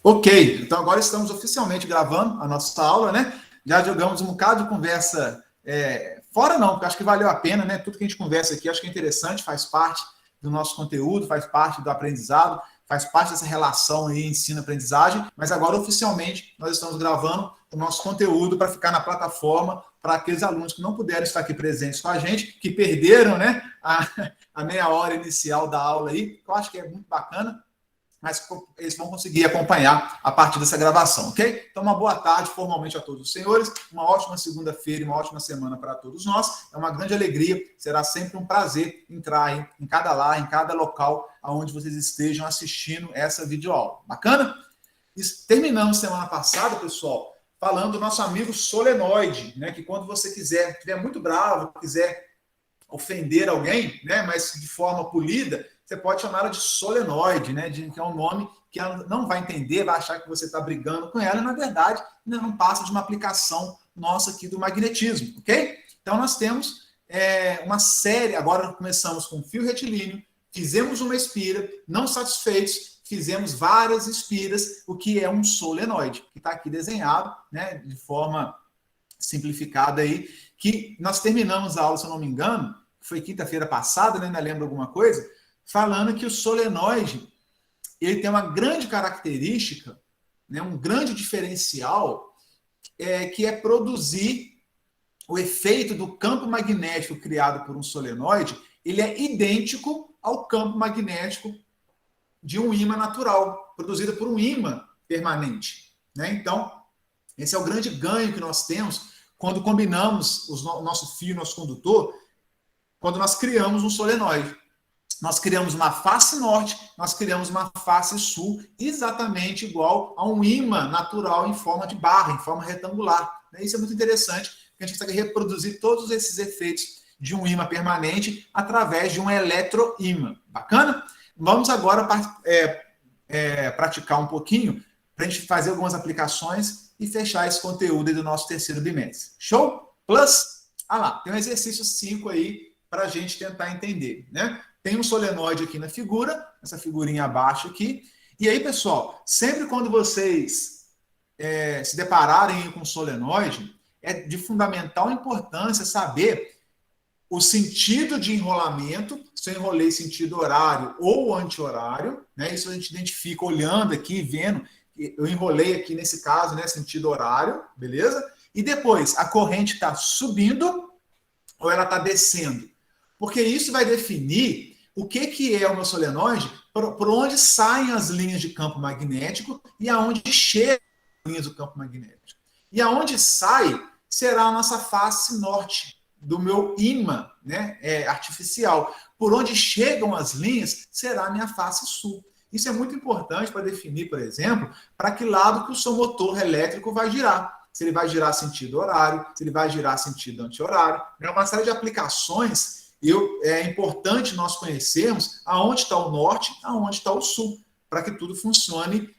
Ok, então agora estamos oficialmente gravando a nossa aula, né? Já jogamos um bocado de conversa fora não, porque acho que valeu a pena, né? Tudo que a gente conversa aqui acho que é interessante, faz parte do nosso conteúdo, faz parte do aprendizado, faz parte dessa relação aí ensino-aprendizagem, mas agora oficialmente nós estamos gravando o nosso conteúdo para ficar na plataforma para aqueles alunos que não puderam estar aqui presentes com a gente, que perderam, né, a meia hora inicial da aula aí, que eu acho que é muito bacana, mas eles vão conseguir acompanhar a partir dessa gravação, ok? Então, uma boa tarde formalmente a todos os senhores, uma ótima segunda-feira e uma ótima semana para todos nós. É uma grande alegria, será sempre um prazer entrar aí em cada lar, em cada local onde vocês estejam assistindo essa videoaula. Bacana? Terminamos semana passada, pessoal, falando do nosso amigo solenoide, né? Que quando você estiver muito bravo, quiser ofender alguém, né? Mas de forma polida, você pode chamá-la de solenoide, né? Que é um nome que ela não vai entender, vai achar que você está brigando com ela, e na verdade não passa de uma aplicação nossa aqui do magnetismo, ok? Então nós temos uma série, agora começamos com fio retilíneo, fizemos uma espira, não satisfeitos, fizemos várias espiras, o que é um solenoide, que está aqui desenhado, né? De forma simplificada aí, que nós terminamos a aula, se eu não me engano, foi quinta-feira passada, né? Ainda lembro alguma coisa, falando que o solenoide ele tem uma grande característica, né, um grande diferencial, que é produzir o efeito do campo magnético criado por um solenoide, ele é idêntico ao campo magnético de um ímã natural, produzido por um ímã permanente. Né? Então, esse é o grande ganho que nós temos quando combinamos o nosso fio, nosso condutor, quando nós criamos um solenoide. Nós criamos uma face norte, nós criamos uma face sul, exatamente igual a um ímã natural em forma de barra, em forma retangular. Isso é muito interessante, porque a gente consegue reproduzir todos esses efeitos de um ímã permanente através de um eletroímã. Bacana? Vamos agora praticar um pouquinho para a gente fazer algumas aplicações e fechar esse conteúdo aí do nosso terceiro bimestre. Show? Plus? Lá, tem um exercício 5 aí para a gente tentar entender, né? Tem um solenoide aqui na figura, essa figurinha abaixo aqui. E aí, pessoal, sempre quando vocês se depararem com um solenoide, é de fundamental importância saber o sentido de enrolamento, se eu enrolei sentido horário ou anti-horário, né? Isso a gente identifica olhando aqui, vendo. Eu enrolei aqui nesse caso, né, sentido horário, beleza? E depois, a corrente está subindo ou ela está descendo? Porque isso vai definir o que é o meu solenoide, por onde saem as linhas de campo magnético e aonde chegam as linhas do campo magnético. E aonde sai será a nossa face norte do meu ímã, né, artificial. Por onde chegam as linhas será a minha face sul. Isso é muito importante para definir, por exemplo, para que lado que o seu motor elétrico vai girar. Se ele vai girar sentido horário, se ele vai girar sentido anti-horário. É uma série de aplicações. É importante nós conhecermos aonde está o norte, aonde está o sul, para que tudo funcione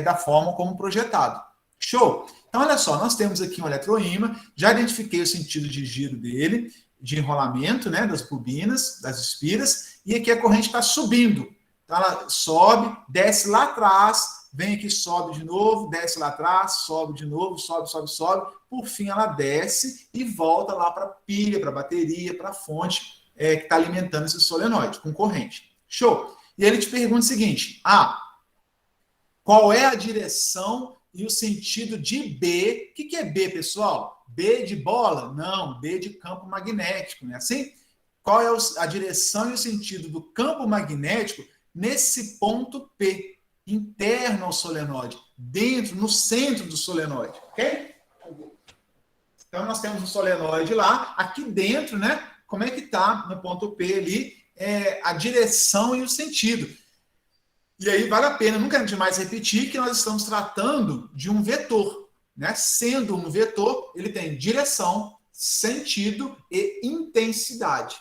da forma como projetado. Show? Então, olha só, nós temos aqui um eletroímã, já identifiquei o sentido de giro dele, de enrolamento, né, das bobinas, das espiras, e aqui a corrente está subindo. Então, ela sobe, desce lá atrás, vem aqui, sobe de novo, desce lá atrás, sobe de novo, sobe, sobe, sobe. Por fim, ela desce e volta lá para a pilha, para a bateria, para a fonte que está alimentando esse solenoide com corrente. Show! E ele te pergunta o seguinte: qual é a direção e o sentido de B? O que é B, pessoal? B de bola? Não, B de campo magnético, não é assim? Qual é a direção e o sentido do campo magnético nesse ponto P, interno ao solenoide, dentro, no centro do solenoide, ok? Então, nós temos um solenoide lá, aqui dentro, né? Como é que está no ponto P ali a direção e o sentido. E aí vale a pena, nunca demais repetir, que nós estamos tratando de um vetor, né? Sendo um vetor, ele tem direção, sentido e intensidade.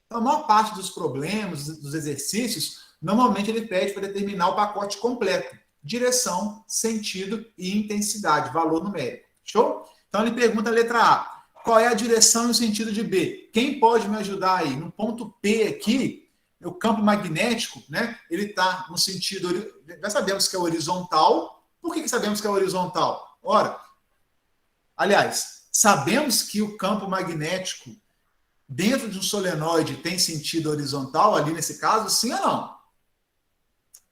Então, a maior parte dos problemas, dos exercícios, normalmente ele pede para determinar o pacote completo. Direção, sentido e intensidade, valor numérico. Show? Então, ele pergunta a letra A. Qual é a direção e o sentido de B? Quem pode me ajudar aí? No ponto P aqui, o campo magnético, né? Ele está no sentido... Já sabemos que é horizontal, Por que sabemos que é horizontal? Ora, aliás, sabemos que o campo magnético dentro de um solenoide tem sentido horizontal, ali nesse caso, sim ou não? A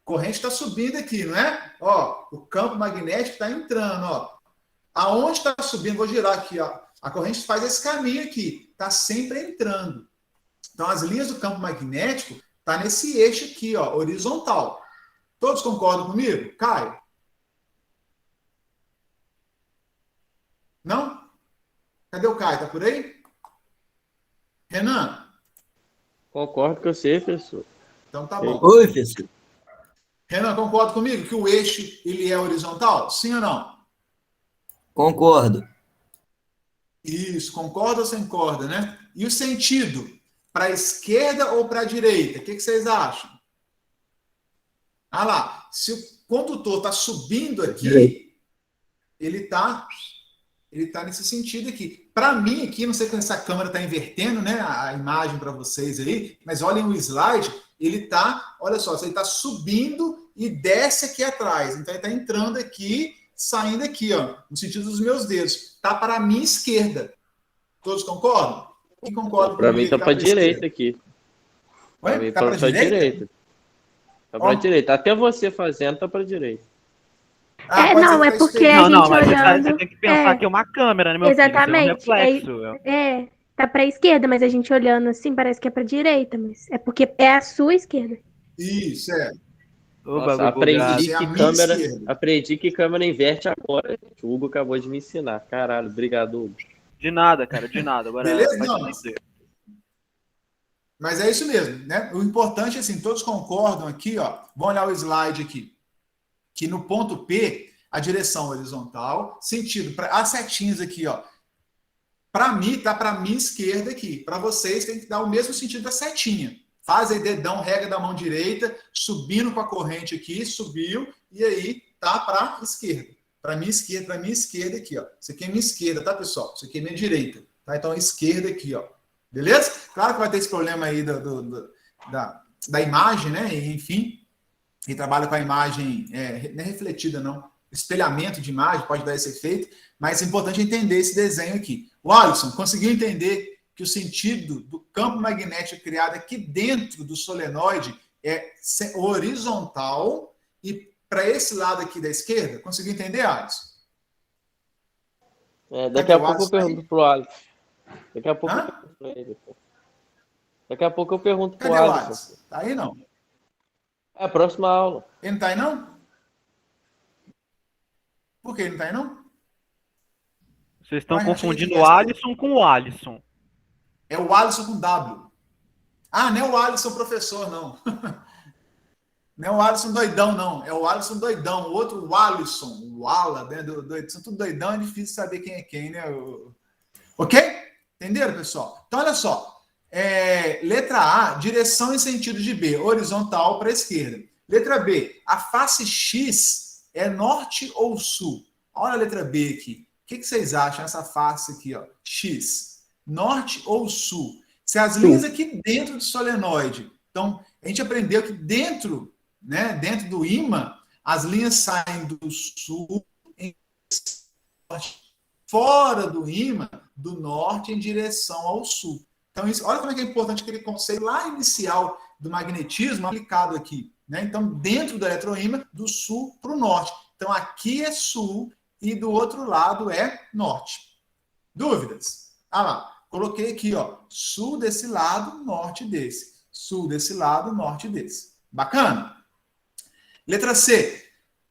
corrente está subindo aqui, não é? Ó, o campo magnético está entrando, ó. Aonde está subindo? Vou girar aqui, ó. A corrente faz esse caminho aqui, está sempre entrando. Então, as linhas do campo magnético tá nesse eixo aqui, ó, horizontal. Todos concordam comigo? Caio? Não? Cadê o Caio? Tá por aí? Renan? Concordo com você, professor. Então tá bom. Oi, professor. Renan, concorda comigo que o eixo ele é horizontal? Sim ou não? Concordo. Isso, concorda ou sem corda, né? E o sentido? Para a esquerda ou para a direita? O que vocês acham? Ah lá, se o condutor está subindo aqui, ele está nesse sentido aqui. Para mim aqui, não sei se essa câmera está invertendo, né, a imagem para vocês aí, mas olhem o slide, ele está, olha só, ele está subindo e desce aqui atrás. Então ele está entrando aqui, saindo aqui, ó, no sentido dos meus dedos. Está para a minha esquerda. Todos concordam? Quem concorda Para mim comigo? está para a direita aqui. Para mim Tá para a direita? Tá para a direita. Até você fazendo tá para a direita. Não, é porque a gente mas olhando... você tem que pensar que é uma câmera, né, meu Exatamente. filho? Isso é um reflexo. Tá pra esquerda, mas a gente olhando assim parece que é pra direita, mas é porque é a sua esquerda. Isso, é. Nossa, aprendi que câmera inverte agora. Gente. O Hugo acabou de me ensinar. Caralho, obrigado, Hugo. De nada, cara, de nada. Agora Beleza? Não, mas é isso mesmo, né? O importante é assim, todos concordam aqui, ó. Vamos olhar o slide aqui. Que no ponto P, a direção horizontal, sentido para as setinhas aqui, ó. Para mim, tá para minha esquerda aqui. Para vocês tem que dar o mesmo sentido da setinha. Faz aí dedão, rega da mão direita, subindo com a corrente aqui, subiu e aí tá para a esquerda. Para minha esquerda aqui, ó. Isso aqui é minha esquerda, tá, pessoal? Isso aqui é minha direita, tá? Então, esquerda aqui, ó. Beleza? Claro que vai ter esse problema aí da imagem, né? Enfim, quem trabalha com a imagem não é refletida, não. Espelhamento de imagem pode dar esse efeito, mas é importante entender esse desenho aqui. O Alisson conseguiu entender que o sentido do campo magnético criado aqui dentro do solenoide é horizontal e para esse lado aqui da esquerda? Conseguiu entender, Alisson? Daqui a pouco eu pergunto pro Alisson. Daqui a pouco eu pergunto pra ele. Daqui a pouco eu pergunto pro Alisson. Tá aí, não? É a próxima aula. Ele não tá aí, não? Por que ele não tá aí, não? Vocês estão confundindo o Alisson com o Alisson. É o Alisson com W. Ah, não é o Alisson professor, não. Não é o Alisson doidão, não. É o Alisson doidão. O outro, o Alisson. O Ala, né? São tudo doidão, é difícil saber quem é quem, né? Ok? Entenderam, pessoal? Então, olha só. Letra A, direção e sentido de B, horizontal para a esquerda. Letra B, a face X é norte ou sul? Olha a letra B aqui. O que vocês acham dessa face aqui, ó? X, norte ou sul? Se as linhas aqui dentro do solenoide, então, a gente aprendeu que dentro, né, dentro do ímã, as linhas saem do sul em norte, fora do ímã, do norte em direção ao sul. Então, isso, olha como é importante aquele conceito lá inicial do magnetismo aplicado aqui. Né? Então, dentro do eletroímã, do sul para o norte. Então, aqui é sul e do outro lado é norte. Dúvidas? Ah lá, coloquei aqui, ó, sul desse lado, norte desse. Sul desse lado, norte desse. Bacana? Letra C.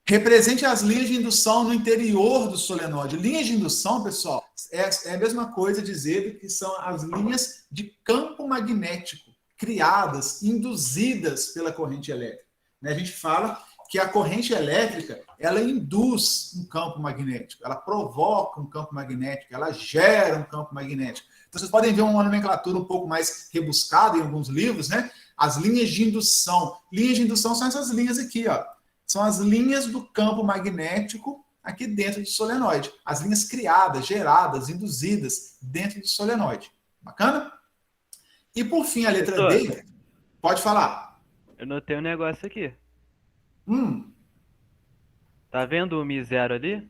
Represente as linhas de indução no interior do solenoide. Linhas de indução, pessoal, é a mesma coisa dizer que são as linhas de campo magnético criadas, induzidas pela corrente elétrica. A gente fala que a corrente elétrica, ela induz um campo magnético, ela provoca um campo magnético, ela gera um campo magnético. Então, vocês podem ver uma nomenclatura um pouco mais rebuscada em alguns livros, né? As linhas de indução. Linhas de indução são essas linhas aqui, ó. São as linhas do campo magnético aqui dentro do solenoide. As linhas criadas, geradas, induzidas dentro do solenoide. Bacana? E por fim, a letra D. Pode falar. Eu notei um negócio aqui. Tá vendo o Mi0 ali?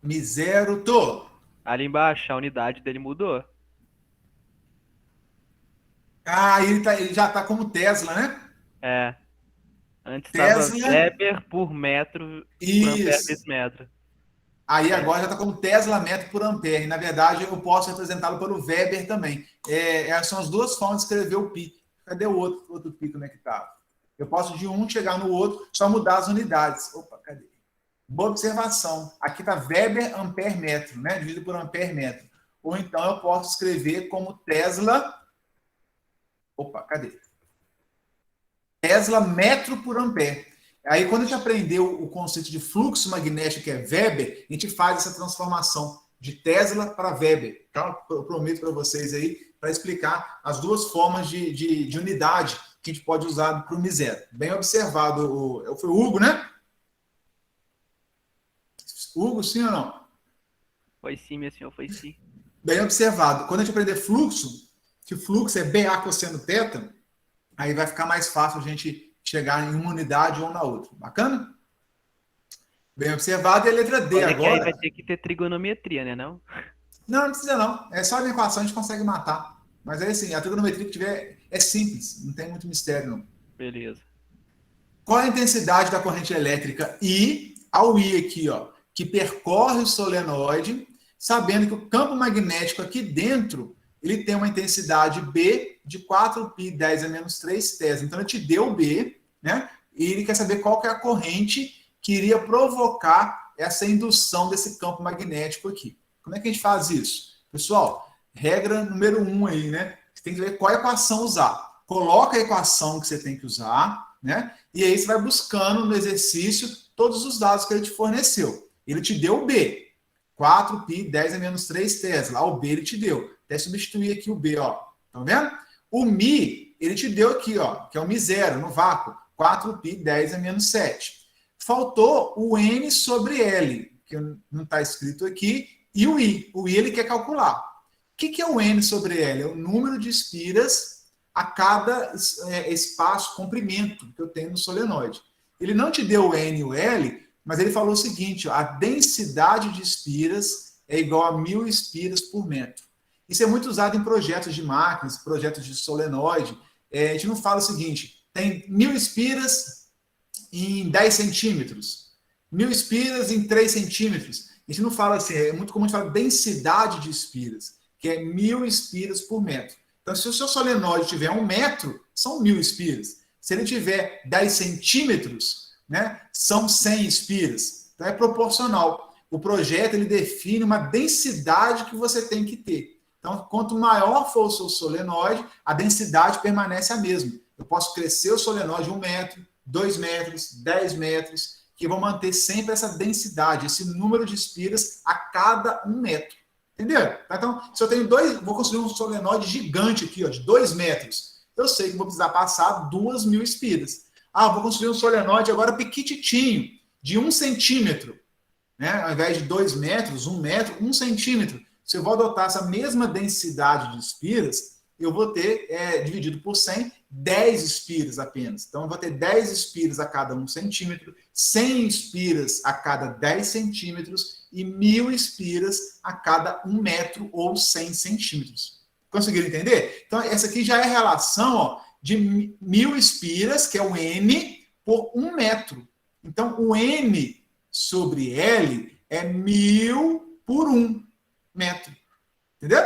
Mi0, tô. Ali embaixo, a unidade dele mudou. Ah, ele já tá como Tesla, né? É. Antes estava Tesla, Weber por metro por ampere vezes isso. metro. Aí Aí, agora já está como Tesla metro por ampere. Na verdade, eu posso representá-lo pelo Weber também. Essas são as duas formas de escrever o pi. Cadê o outro pi? Como é que tá? Eu posso de um chegar no outro, só mudar as unidades. Opa, cadê? Boa observação. Aqui está Weber ampere metro, né? Dividido por ampere metro. Ou então eu posso escrever como Tesla. Opa, cadê? Tesla metro por ampere. Aí, quando a gente aprendeu o conceito de fluxo magnético, que é Weber, a gente faz essa transformação de Tesla para Weber. Então, eu prometo para vocês aí, para explicar as duas formas de unidade que a gente pode usar para o Mi0. Bem observado. Foi o Hugo, né? Hugo, sim ou não? foi sim, meu senhor, foi sim. Bem observado. Quando a gente aprender fluxo, que fluxo é BA cosseno θ, aí vai ficar mais fácil a gente chegar em uma unidade ou na outra. Bacana? Bem observado. E a letra D Olha que aí agora. vai ter que ter trigonometria, né, não? Não, não precisa não. É só a equação a gente consegue matar. Mas aí assim, a trigonometria que tiver é simples, não tem muito mistério não. Beleza. Qual é a intensidade da corrente elétrica I, ao I aqui, ó, que percorre o solenoide, sabendo que o campo magnético aqui dentro, ele tem uma intensidade B de 4π10 a menos 3 Tesla. Então, ele te deu B, né? E ele quer saber qual que é a corrente que iria provocar essa indução desse campo magnético aqui. Como é que a gente faz isso? Pessoal, regra número 1 aí, né? Você tem que ver qual equação usar. Coloca a equação que você tem que usar, né? E aí você vai buscando no exercício todos os dados que ele te forneceu. Ele te deu o B, 4π10 a menos 3 Tesla. Lá o B ele te deu. Até substituir aqui o B, ó. Estão vendo? O Mi, ele te deu aqui, ó, que é o Mi0, no vácuo, 4π10 a menos 7. Faltou o N sobre L, que não está escrito aqui, e o I. O I ele quer calcular. O que é o N sobre L? É o número de espiras a cada espaço, comprimento que eu tenho no solenoide. Ele não te deu o N e o L, mas ele falou o seguinte, ó, a densidade de espiras é igual a 1000 espiras por metro. Isso é muito usado em projetos de máquinas, projetos de solenoide. A gente não fala o seguinte, tem 1000 espiras em 10 centímetros, 1000 espiras em 3 centímetros. A gente não fala assim, é muito comum a gente falar densidade de espiras, que é 1000 espiras por metro. Então, se o seu solenoide tiver 1 metro, são 1000 espiras. Se ele tiver 10 centímetros, né, são 100 espiras. Então, é proporcional. O projeto ele define uma densidade que você tem que ter. Então, quanto maior for o seu solenoide, a densidade permanece a mesma. Eu posso crescer o solenoide 1 metro, 2 metros, 10 metros, que vão manter sempre essa densidade, esse número de espiras a cada 1 metro. Entendeu? Então, se eu tenho vou construir um solenoide gigante aqui, ó, de 2 metros, eu sei que vou precisar passar 2000 espiras. Ah, vou construir um solenoide agora pequititinho, de 1 centímetro, né? Ao invés de 2 metros, 1 metro, 1 centímetro. Se eu vou adotar essa mesma densidade de espiras, eu vou ter, dividido por 100, 10 espiras apenas. Então, eu vou ter 10 espiras a cada 1 centímetro, 100 espiras a cada 10 centímetros e 1000 espiras a cada 1 metro ou 100 centímetros. Conseguiram entender? Então, essa aqui já é a relação, ó, de 1000 espiras, que é o N, por 1 metro. Então, o N sobre L é 1000 por 1 metro. Entendeu?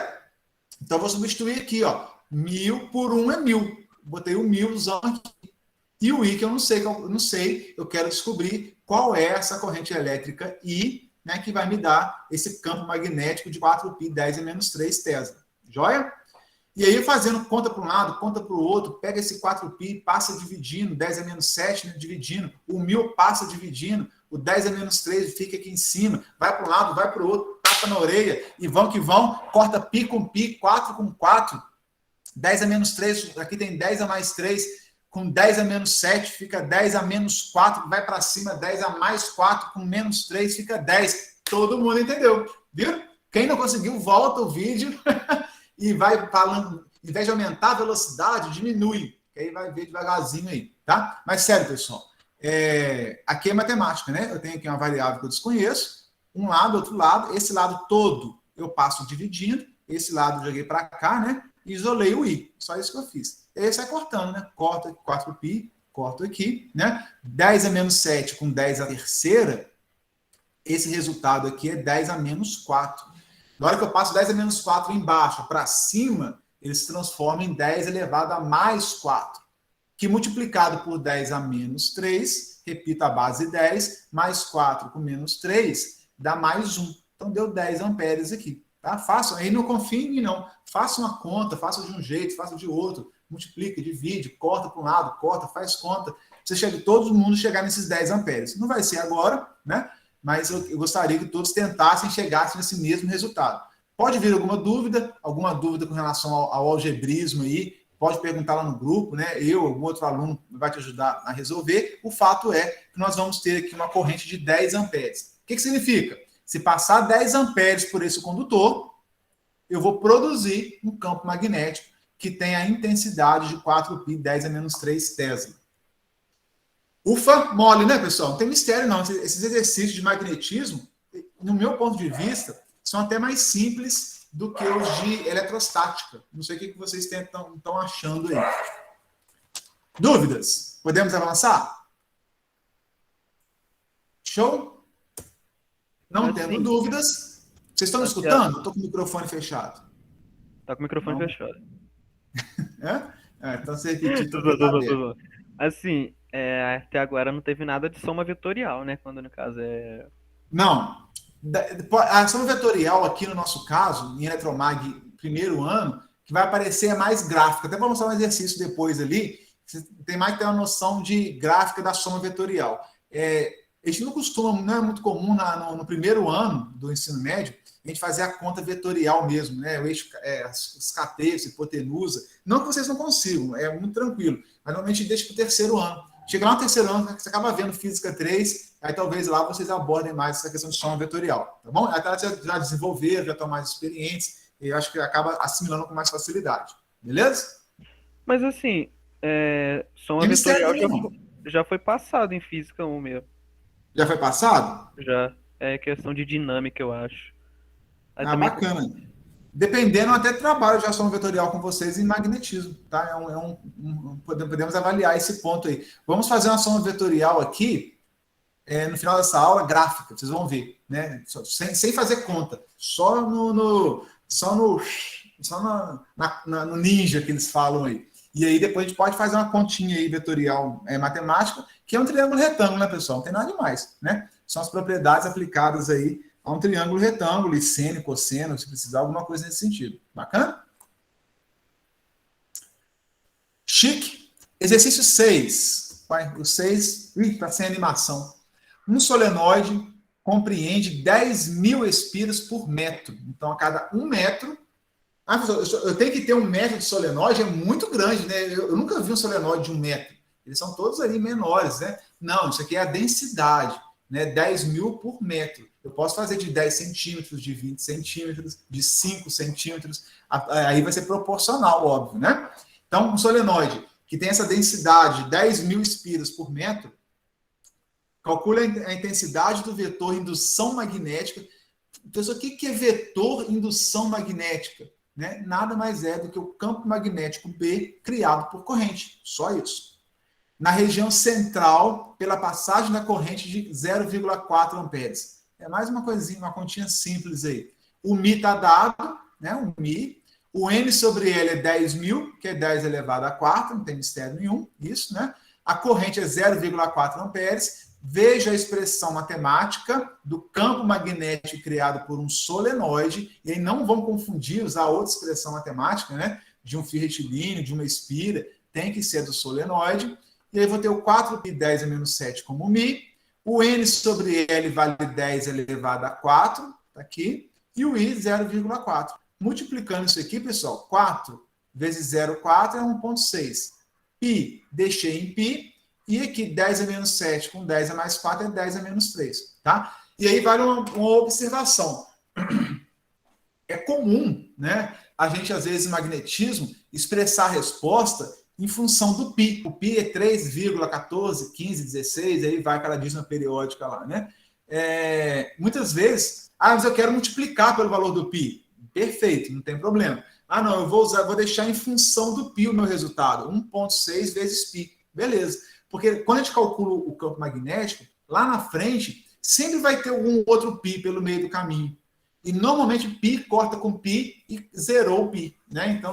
Então, eu vou substituir aqui, ó. 1000 por 1 é 1000. Botei o 1000zão aqui. E o I, que eu não sei, eu quero descobrir qual é essa corrente elétrica I, né, que vai me dar esse campo magnético de 4π10 a menos 3 Tesla. Joia? E aí, fazendo conta para um lado, conta para o outro, pega esse 4π, passa dividindo, 10 a menos 7, né, dividindo, o 1000 passa dividindo, o 10 a menos 3 fica aqui em cima, vai para um lado, vai para o outro, tapa na orelha, e vão que vão, corta π com π, 4 com 4, 10 a menos 3, aqui tem 10 a mais 3, com 10 a menos 7, fica 10 a menos 4, vai para cima, 10 a mais 4, com menos 3, fica 10. Todo mundo entendeu, viu? Quem não conseguiu, volta o vídeo e vai falando, em vez de aumentar a velocidade, diminui, que aí vai ver devagarzinho aí, tá? Mas sério, pessoal, aqui é matemática, né? Eu tenho aqui uma variável que eu desconheço, um lado, outro lado, esse lado todo eu passo dividindo, esse lado eu joguei para cá, né? E isolei o i, só isso que eu fiz. E aí sai cortando, né? Corta 4π, corto aqui, né? 10 a menos 7 com 10 a terceira, esse resultado aqui é 10 a menos 4. Na hora que eu passo 10 a menos 4 embaixo para cima, ele se transforma em 10 elevado a mais 4, que multiplicado por 10 a menos 3, repita a base 10, mais 4 com menos 3, dá mais 1. Então deu 10 amperes aqui. Tá? Façam, aí não confiem em mim, não. Faça uma conta, faça de um jeito, faça de outro. Multiplica, divide, corta para um lado, corta, faz conta. Você chega, todo mundo chegar nesses 10 amperes. Não vai ser agora, né? Mas eu gostaria que todos tentassem chegar nesse mesmo resultado. Pode vir alguma dúvida com relação ao algebrismo aí, pode perguntar lá no grupo, né? Eu, algum outro aluno vai te ajudar a resolver. O fato é que nós vamos ter aqui uma corrente de 10 amperes. O que significa? Se passar 10 amperes por esse condutor, eu vou produzir um campo magnético que tem a intensidade de 4π 10 a menos 3 Tesla. Ufa, mole, né, pessoal? Não tem mistério, não. Esses exercícios de magnetismo, no meu ponto de vista, são até mais simples do que os de eletrostática. Não sei o que vocês estão achando aí. Dúvidas? Podemos avançar? Show? Não tendo dúvidas. Vocês estão me escutando? Estou com o microfone fechado. Tá com o microfone fechado. Então você repetiu tudo. Assim, até agora não teve nada de soma vetorial, né? Quando no caso é... Não. A soma vetorial aqui no nosso caso, em Eletromag primeiro ano, que vai aparecer é mais gráfica. Até vou mostrar um exercício depois ali. Você tem mais que ter uma noção de gráfica da soma vetorial. A gente não costuma, não é muito comum no primeiro ano do ensino médio, a gente fazer a conta vetorial mesmo, né? O eixo, os catetos, hipotenusa. Não que vocês não consigam, é muito tranquilo. Mas normalmente deixa para o terceiro ano. Chega lá no terceiro ano, você acaba vendo Física 3, aí talvez lá vocês abordem mais essa questão de soma vetorial, tá bom? Até já desenvolveram, já estão mais experientes, e eu acho que acaba assimilando com mais facilidade. Beleza? Mas assim, soma vetorial já foi passado em Física 1 mesmo. Já foi passado? Já. É questão de dinâmica, eu acho. Aí bacana. Dependendo, até trabalho de soma vetorial com vocês em magnetismo, tá? Podemos avaliar esse ponto aí. Vamos fazer uma soma vetorial aqui, no final dessa aula, gráfica, vocês vão ver, né? Sem fazer conta, só no ninja que eles falam aí. E aí depois a gente pode fazer uma continha aí vetorial matemática, que é um triângulo retângulo, né, pessoal? Não tem nada demais, né? São as propriedades aplicadas aí a um triângulo retângulo, e seno, cosseno, se precisar, alguma coisa nesse sentido. Bacana? Chique. Exercício 6. O 6 está sem animação. Um solenoide compreende 10.000 espiras por metro. Então, a cada 1 metro... eu tenho que ter 1 metro de solenoide, é muito grande, né? Eu nunca vi um solenoide de 1 metro. Eles são todos ali menores, né? Não, isso aqui é a densidade, né? 10.000 por metro. Eu posso fazer de 10 centímetros, de 20 centímetros, de 5 centímetros. Aí vai ser proporcional, óbvio, né? Então, um solenoide que tem essa densidade de 10.000 espiras por metro, calcula a intensidade do vetor indução magnética. Pessoal, o que é vetor indução magnética? Né? Nada mais é do que o campo magnético B criado por corrente. Só isso. Na região central, pela passagem da corrente de 0,4 amperes. É mais uma coisinha, uma continha simples aí. O μ está dado, né? O μ. O N sobre L é 10.000, que é 10 elevado a 4, não tem mistério nenhum, isso, né? A corrente é 0,4 amperes. Veja a expressão matemática do campo magnético criado por um solenoide, e aí não vão confundir, usar outra expressão matemática, né? De um fio retilíneo, de uma espira, tem que ser do solenoide. E aí vou ter o 4π 10 a menos 7 como μ. O N sobre L vale 10 elevado a 4, tá aqui, e o I 0,4. Multiplicando isso aqui, pessoal, 4 vezes 0,4 é 1,6. Π, deixei em π, e aqui 10 a menos 7 com 10 a mais 4 é 10 a menos 3, tá? E aí vale uma observação. É comum, né, a gente, às vezes, em magnetismo, expressar a resposta em função do π. O π é 3,14, 15, 16, aí vai aquela dízima periódica lá, né? Muitas vezes, mas eu quero multiplicar pelo valor do π. Perfeito, não tem problema. Não, eu vou deixar em função do π o meu resultado, 1,6 vezes π. Beleza. Porque quando a gente calcula o campo magnético, lá na frente, sempre vai ter algum outro π pelo meio do caminho. E normalmente π corta com π e zerou o π, né? Então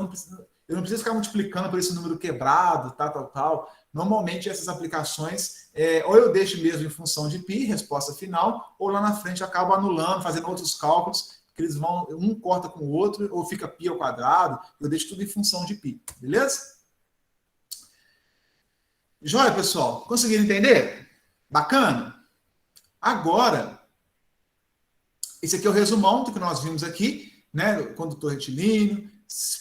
eu não preciso ficar multiplicando por esse número quebrado, tal. Normalmente essas aplicações, ou eu deixo mesmo em função de π, resposta final, ou lá na frente eu acabo anulando, fazendo outros cálculos, que eles vão, um corta com o outro, ou fica π ao quadrado, eu deixo tudo em função de π, beleza? Joia, pessoal? Conseguiram entender? Bacana? Agora, esse aqui é o resumão do que nós vimos aqui, né? Condutor retilíneo,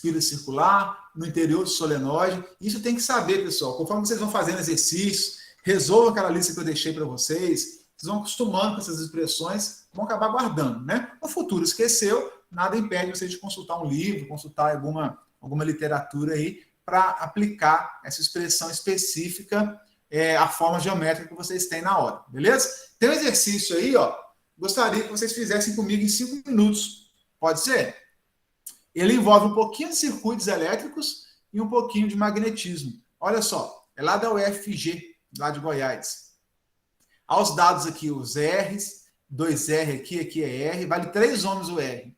pilha circular, no interior do solenoide. Isso tem que saber, pessoal. Conforme vocês vão fazendo exercícios, resolvam aquela lista que eu deixei para vocês, vocês vão acostumando com essas expressões, vão acabar guardando, né? No futuro esqueceu, nada impede vocês de consultar um livro, consultar alguma literatura aí, para aplicar essa expressão específica, a forma geométrica que vocês têm na hora, beleza? Tem um exercício aí, ó, gostaria que vocês fizessem comigo em 5 minutos, pode ser? Ele envolve um pouquinho de circuitos elétricos e um pouquinho de magnetismo. Olha só, é lá da UFG, lá de Goiás. Aos dados aqui, os R's, 2R aqui é R, vale 3 ohms o R.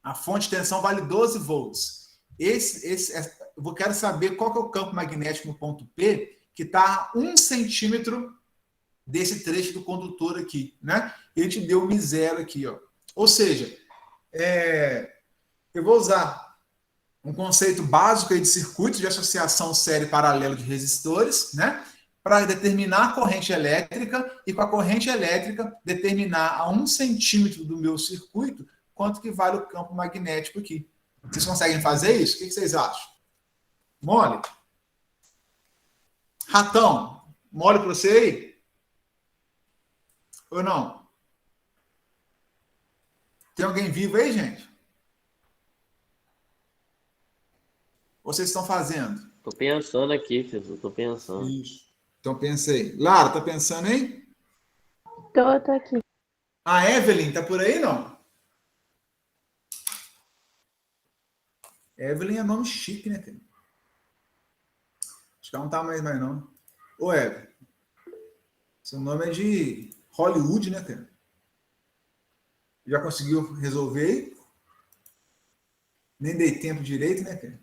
A fonte de tensão vale 12 volts. Eu quero saber qual que é o campo magnético no ponto P, que está a 1 centímetro desse trecho do condutor aqui, né? Ele te deu um zero aqui, ó. Ou seja, eu vou usar um conceito básico aí de circuitos de associação série paralelo de resistores, né? Para determinar a corrente elétrica e com a corrente elétrica determinar a 1 centímetro do meu circuito quanto que vale o campo magnético aqui. Vocês conseguem fazer isso? O que vocês acham? Mole? Ratão, mole para você aí? Ou não? Tem alguém vivo aí, gente? Ou vocês estão fazendo? Tô pensando aqui, filho. Tô pensando. Isso. Então pensei. Lara, tá pensando aí? Tô aqui. A Evelyn, tá por aí, não? Evelyn é nome chique, né, cara? Acho que ela não tá mais não. Ô, Evelyn, seu nome é de Hollywood, né, cara? Já conseguiu resolver aí? Nem dei tempo direito, né, cara?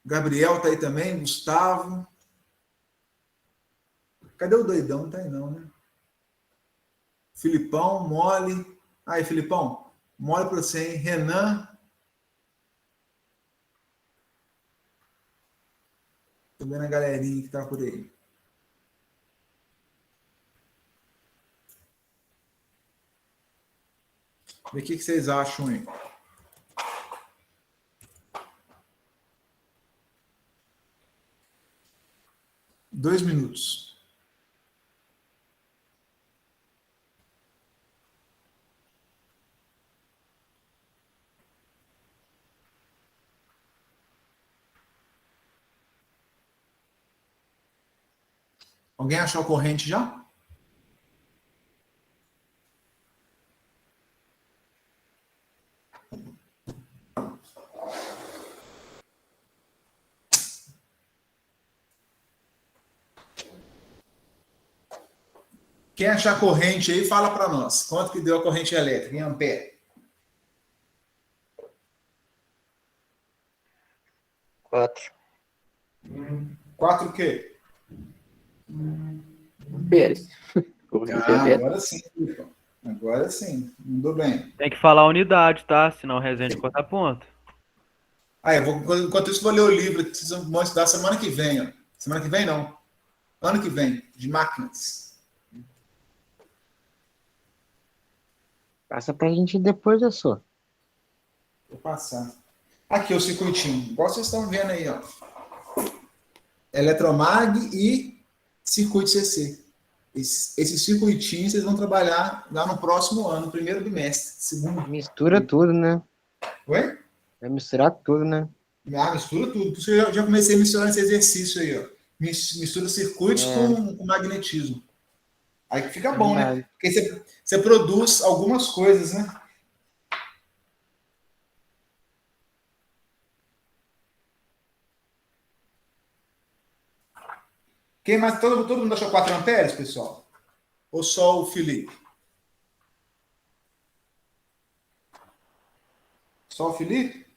Gabriel tá aí também, Gustavo. Cadê o doidão? Não tá aí não, né? Filipão, mole. Aí, Filipão, mole pra você, hein? Renan. Tô vendo a galerinha que tá por aí. Vê o que vocês acham aí. Dois minutos. Alguém achou a corrente já? Quem achar a corrente aí, fala para nós. Quanto que deu a corrente elétrica em ampere? 4. 4 o quê? Pérez. Agora sim, Filipão. Agora sim. Mandou bem. Tem que falar a unidade, tá? Senão o resenha de corta ponto. Enquanto isso, vou ler o livro que vocês vão estudar semana que vem. Ó. Semana que vem, não. Ano que vem, de máquinas. Passa pra gente depois da sua. Vou passar. Aqui o circuitinho. Igual vocês estão vendo aí, ó. Eletromag e circuito CC. Esse circuitinho vocês vão trabalhar lá no próximo ano, no primeiro bimestre, segundo. Mistura tudo, né? Oi? Vai misturar tudo, né? Ah, mistura tudo. Por isso que eu já comecei a misturar esse exercício aí, ó. Mistura circuitos com magnetismo. Aí que fica bom, né? Verdade. Porque você produz algumas coisas, né? Quem mais? Todo mundo achou 4 amperes, pessoal? Ou só o Felipe? Só o Felipe?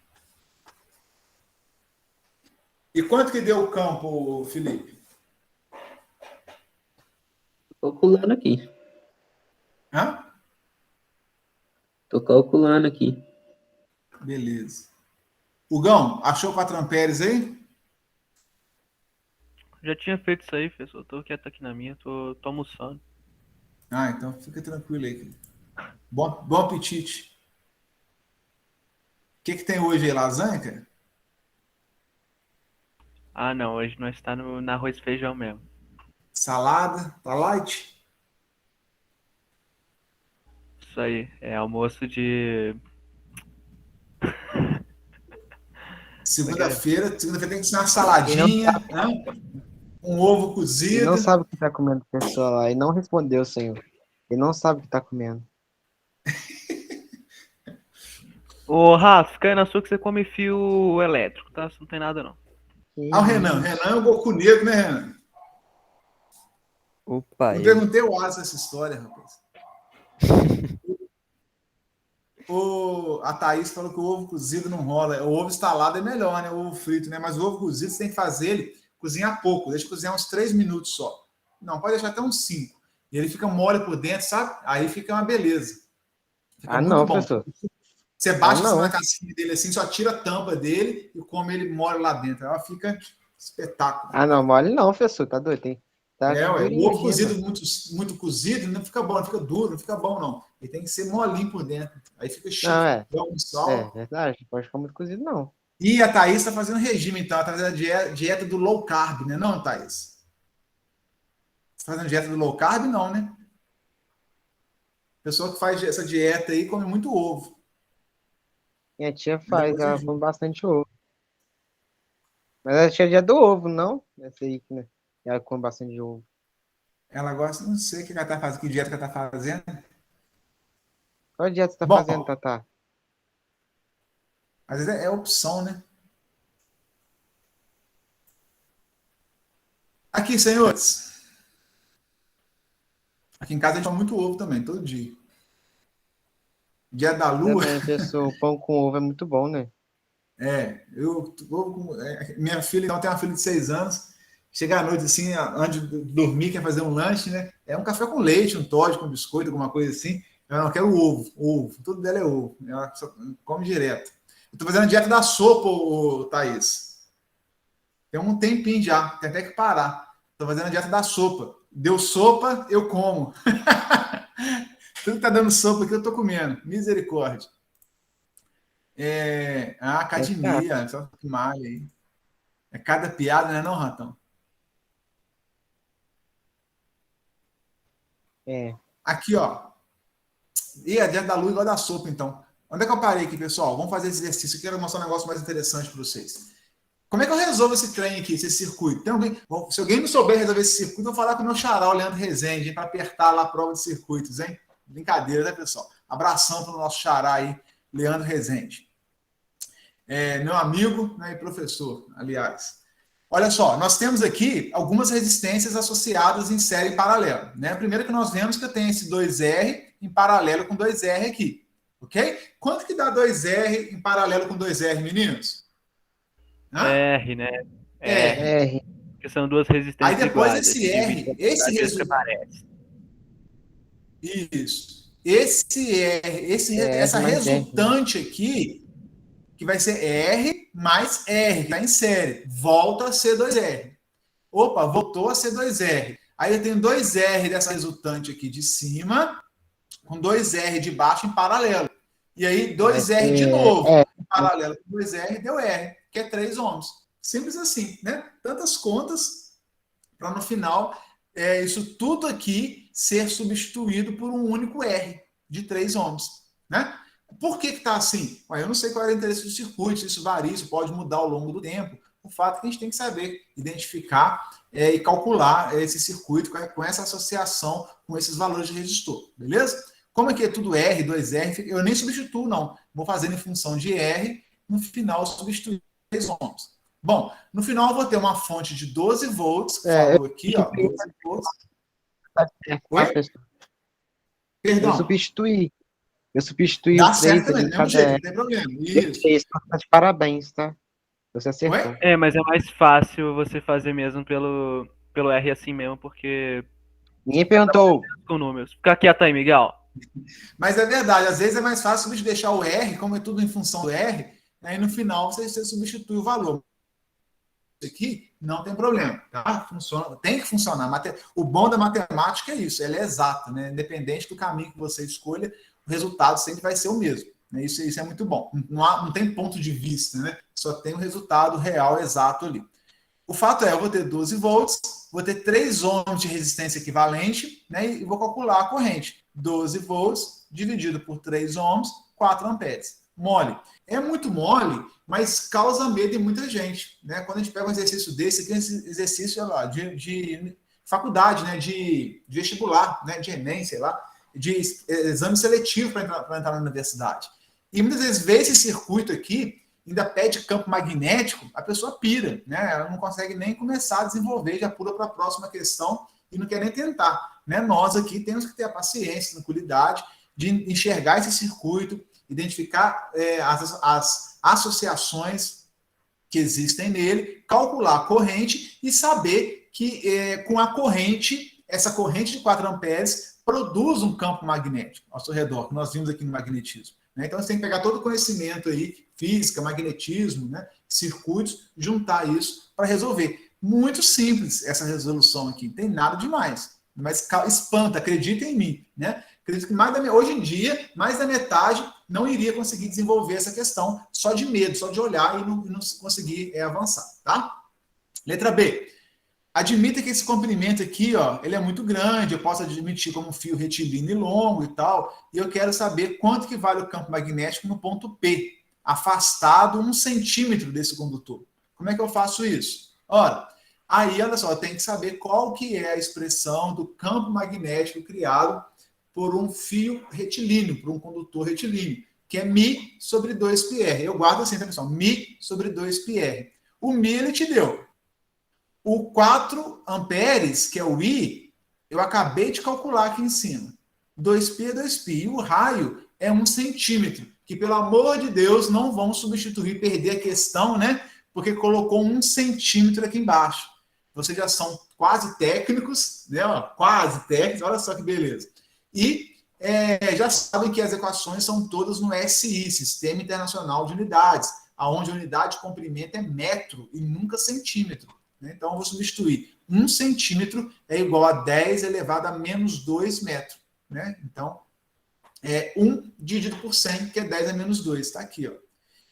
E quanto que deu o campo, Felipe? Tô calculando aqui. Hã? Tô calculando aqui. Beleza. Hugão, achou 4 amperes aí? Já tinha feito isso aí, professor. Tô quieto aqui na minha, tô almoçando. Ah, então fica tranquilo aí. Bom apetite. O que tem hoje aí? Lasanha, cara? Ah, não, hoje nós tá no arroz e feijão mesmo. Salada? Tá light? Isso aí, é almoço de. Segunda-feira tem que ser uma E não, saladinha, né? Um ovo e não cozido. sabe o que tá comendo, pessoa lá. E não respondeu, senhor. E não sabe o que tá comendo. Ô, Rafa, fica aí na sua que você come fio elétrico, tá? Não tem nada não. Que Ah, o Renan. isso? Renan é o Goku negro, né, Renan? Opa, Não eu. perguntei o Asa essa história, rapaz. A Thaís falou que o ovo cozido não rola. O ovo estalado é melhor, né? O ovo frito, né? Mas o ovo cozido você tem que fazer ele cozinhar pouco. Deixa cozinhar uns 3 minutos só. Não, pode deixar até uns 5. E ele fica mole por dentro, sabe? Aí fica uma beleza. Fica Ah, muito não, bom. professor. Você baixa Ah, assim não. na casquinha dele assim, só tira a tampa dele e come ele mole lá dentro. Ela fica espetáculo. Ah, não, mole não, professor. Tá doido? Tá É, ué. O durinho ovo aqui, cozido mano. muito cozido não fica bom, não fica duro, não fica bom, não. Ele tem que ser molinho por dentro. Aí fica Não, chique. é. Dá um É, sal. verdade. Não pode ficar muito cozido, não. E a Thaís está fazendo regime, então. Ela está fazendo a dieta do low carb, né? Não, Thaís? Você está fazendo dieta do low carb, não, né? Pessoa que faz essa dieta aí come muito ovo. Minha tia Mas faz, depois eu ela digo. come bastante ovo. Mas a tia é dia do ovo, não? Essa aí, né? Ela come bastante ovo. Ela gosta, não sei o que ela está fazendo, que dieta que ela está fazendo. Qual dieta você tá fazendo, Bom, Tatá? às vezes é opção, né? Aqui, senhores. Aqui em casa a gente come muito ovo também, todo dia. Dia da lua, Também, pessoal, o pão com ovo é muito bom, né? minha filha, então, tem uma filha de 6 anos. Chega à noite assim, antes de dormir, quer fazer um lanche, né? É um café com leite, um Toddy com biscoito, alguma coisa assim. Eu não quero ovo, tudo dela é ovo. Ela só come direto. Eu tô fazendo a dieta da sopa, Thaís. Tem um tempinho já, tem até que parar. Tô fazendo a dieta da sopa. Deu sopa, eu como. Tudo que tá dando sopa aqui, eu tô comendo. Misericórdia. Academia, só que malha aí. É cada piada, né, não, Ratão? É. Aqui, ó. E a dieta da lua igual da sopa, então. Onde é que eu parei aqui, pessoal? Vamos fazer esse exercício. Eu quero mostrar um negócio mais interessante para vocês. Como é que eu resolvo esse trem aqui, esse circuito? Tem alguém? Bom, se alguém não souber resolver esse circuito, eu vou falar com o meu xará, o Leandro Rezende, para apertar lá a prova de circuitos, hein? Brincadeira, né, pessoal? Abração para o nosso xará aí, Leandro Rezende. Meu amigo, né, e professor, aliás. Olha só, nós temos aqui algumas resistências associadas em série em paralelo. Né? A primeira que nós vemos que eu tenho esse 2R em paralelo com 2R aqui. Ok? Quanto que dá 2R em paralelo com 2R, meninos? R, né? R. R. Porque são duas resistências Aí depois iguais. esse R, esse resultado. Isso. Essa mais R. resultante aqui, que vai ser R mais R, que está em série, volta a ser 2R. Opa, voltou a ser 2R. Aí eu tenho 2R dessa resultante aqui de cima, com 2R de baixo em paralelo. E aí 2R de novo, em paralelo com 2R, deu R, que é 3 ohms. Simples assim, né? Tantas contas para no final isso tudo aqui ser substituído por um único R de 3 ohms, né? Por que está assim? Eu não sei qual é o interesse do circuito, se isso varia, isso pode mudar ao longo do tempo. O fato é que a gente tem que saber identificar e calcular esse circuito com essa associação com esses valores de resistor, beleza? Como aqui é tudo R, 2R, eu nem substituo, não. Vou fazendo em função de R, no final eu substituo 3 ohms. Bom, no final eu vou ter uma fonte de 12 volts, que falou aqui, ó, 12 volts. Oi? Perdão. Eu substituí Dá os certo 3 também, ali, do mesmo jeito, não tem problema. Isso. Tá de parabéns, tá? Você acertou. Oi? Mas é mais fácil você fazer mesmo pelo R assim mesmo, porque Ninguém perguntou. com números. Fica quieto aí, Miguel. Mas é verdade, às vezes é mais fácil deixar o R, como é tudo em função do R, aí no final você substitui o valor. Isso aqui não tem problema, tá? Funciona, tem que funcionar. O bom da matemática é isso, ela é exata, né? Independente do caminho que você escolha, o resultado sempre vai ser o mesmo. Né? Isso é muito bom. Não tem ponto de vista, né? Só tem o resultado real, exato ali. O fato é, eu vou ter 12 volts, vou ter 3 ohms de resistência equivalente, né? E vou calcular a corrente. 12 volts dividido por 3 ohms, 4 amperes. Mole. É muito mole, mas causa medo em muita gente. Né? Quando a gente pega um exercício desse, aqui é um exercício lá, de faculdade, né? de vestibular, né? de Enem, sei lá, de exame seletivo para entrar na universidade. E muitas vezes ver esse circuito aqui, ainda pede campo magnético, a pessoa pira, né? Ela não consegue nem começar a desenvolver, já pula para a próxima questão e não quer nem tentar. Né? Nós aqui temos que ter a paciência, a tranquilidade de enxergar esse circuito, identificar as associações que existem nele, calcular a corrente e saber que com a corrente, essa corrente de 4 amperes produz um campo magnético ao seu redor, que nós vimos aqui no magnetismo. Né? Então, você tem que pegar todo o conhecimento aí, física, magnetismo, né? Circuitos, juntar isso para resolver. Muito simples essa resolução aqui, não tem nada demais. Mas espanta, acredita em mim. Né? Acredito que hoje em dia, mais da metade não iria conseguir desenvolver essa questão só de medo, só de olhar e não conseguir avançar. Tá? Letra B. Admita que esse comprimento aqui, ó, ele é muito grande, eu posso admitir como um fio retilíneo e longo e tal, e eu quero saber quanto que vale o campo magnético no ponto P, afastado 1 centímetro desse condutor. Como é que eu faço isso? Ora, aí, olha só, eu tenho que saber qual que é a expressão do campo magnético criado por um fio retilíneo, por um condutor retilíneo, que é μ sobre 2πr. Eu guardo assim, tá, pessoal? μ sobre 2πr. O μ ele te deu. O 4 amperes, que é o I, eu acabei de calcular aqui em cima. 2π é 2π. E o raio é 1 centímetro, que, pelo amor de Deus, não vão substituir, perder a questão, né? Porque colocou 1 centímetro aqui embaixo. Vocês já são quase técnicos, né? Quase técnicos, olha só que beleza. E já sabem que as equações são todas no SI, Sistema Internacional de Unidades, onde a unidade de comprimento é metro e nunca centímetro. Então, eu vou substituir 1 centímetro é igual a 10 elevado a menos 2 metros. Né? Então, 1 dividido por 100, que é 10 a menos 2. Está aqui. Ó.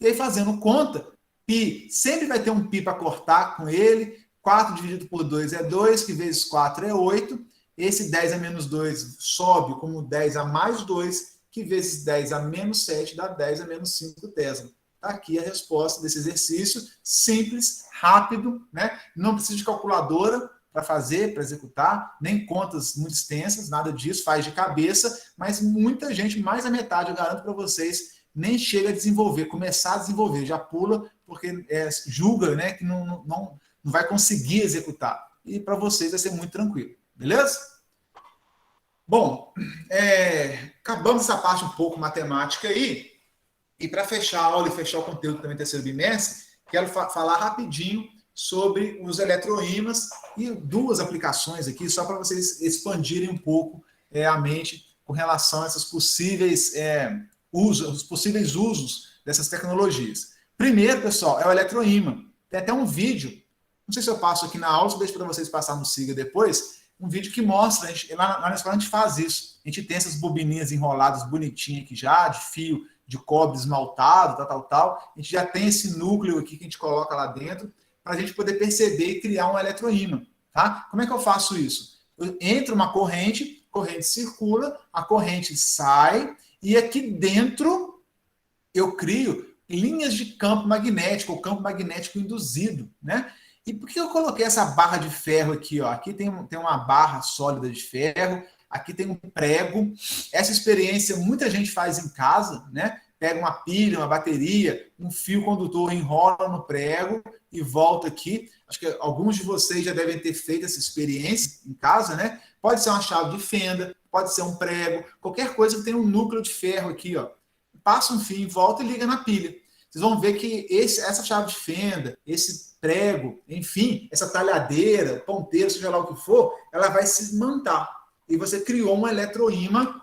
E aí, fazendo conta, π sempre vai ter um π para cortar com ele. 4 dividido por 2 é 2, que vezes 4 é 8. Esse 10 a menos 2 sobe como 10 a mais 2, que vezes 10 a menos 7 dá 10 a menos 5 Tesla. Está aqui a resposta desse exercício, simples, rápido, né? Não precisa de calculadora para fazer, para executar, nem contas muito extensas, nada disso, faz de cabeça, mas muita gente, mais da metade, eu garanto para vocês, nem chega a desenvolver, começar a desenvolver, já pula, porque julga, né, que não vai conseguir executar. E para vocês vai ser muito tranquilo, beleza? Bom, acabamos essa parte um pouco matemática aí. E para fechar a aula e fechar o conteúdo também do terceiro bimestre, quero falar rapidinho sobre os eletroímãs e 2 aplicações aqui, só para vocês expandirem um pouco a mente com relação a esses possíveis os possíveis usos dessas tecnologias. Primeiro, pessoal, é o eletroímã. Tem até um vídeo, não sei se eu passo aqui na aula, se eu deixo para vocês passar no Siga depois, um vídeo que mostra, lá na escola a gente faz isso. A gente tem essas bobininhas enroladas bonitinhas aqui já, de fio de cobre esmaltado, tal. A gente já tem esse núcleo aqui que a gente coloca lá dentro para a gente poder perceber e criar um eletroímã. Tá? Como é que eu faço isso? Entra uma corrente circula, a corrente sai e aqui dentro eu crio linhas de campo magnético, ou campo magnético induzido, né? E por que eu coloquei essa barra de ferro aqui, ó? Aqui tem uma barra sólida de ferro, aqui tem um prego. Essa experiência muita gente faz em casa, né? Pega uma pilha, uma bateria, um fio condutor, enrola no prego e volta aqui. Acho que alguns de vocês já devem ter feito essa experiência em casa, né? Pode ser uma chave de fenda, pode ser um prego, qualquer coisa que tenha um núcleo de ferro aqui, ó. Passa um fio em volta e liga na pilha. Vocês vão ver que essa chave de fenda, esse prego, enfim, essa talhadeira, ponteiro, seja lá o que for, ela vai se desmontar. E você criou um eletroímã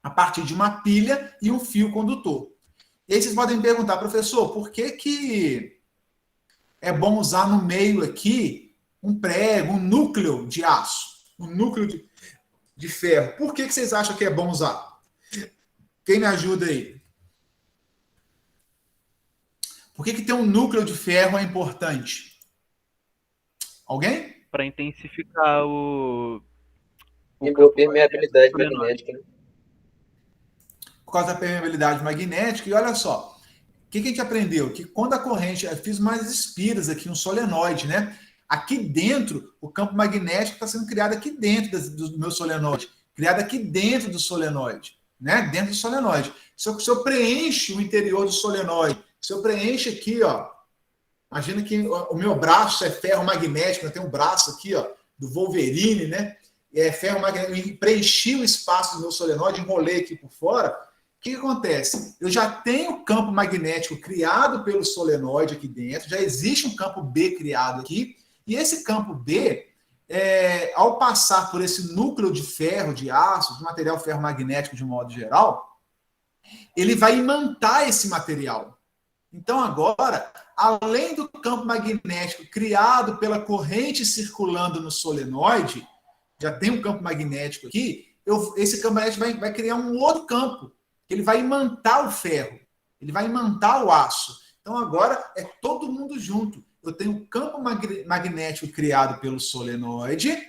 a partir de uma pilha e um fio condutor. E aí vocês podem me perguntar, professor, por que é bom usar no meio aqui um prego, um núcleo de aço, um núcleo de ferro? Por que vocês acham que é bom usar? Quem me ajuda aí? Por que ter um núcleo de ferro é importante? Alguém? Para intensificar o Permeabilidade magnética, né? Por causa da permeabilidade magnética. E olha só, o que a gente aprendeu? Que quando a corrente... Eu fiz mais espiras aqui, um solenoide, né? Aqui dentro, o campo magnético está sendo criado aqui dentro do meu solenoide. Criado aqui dentro do solenoide, né? Dentro do solenoide. Se eu preencho o interior do solenoide, se eu preencho aqui, ó, imagina que o meu braço é ferro magnético, eu tenho um braço aqui, ó, do Wolverine, né? É ferro magnético, preenchi o espaço do meu solenoide, enrolei aqui por fora. O que acontece? Eu já tenho campo magnético criado pelo solenoide aqui dentro, já existe um campo B criado aqui, e esse campo B, ao passar por esse núcleo de ferro, de aço, de material ferromagnético de modo geral, ele vai imantar esse material. Então, agora, além do campo magnético criado pela corrente circulando no solenoide, já tem um campo magnético aqui, esse campo magnético vai criar um outro campo, ele vai imantar o ferro, ele vai imantar o aço. Então, agora, é todo mundo junto. Eu tenho um campo magnético criado pelo solenoide,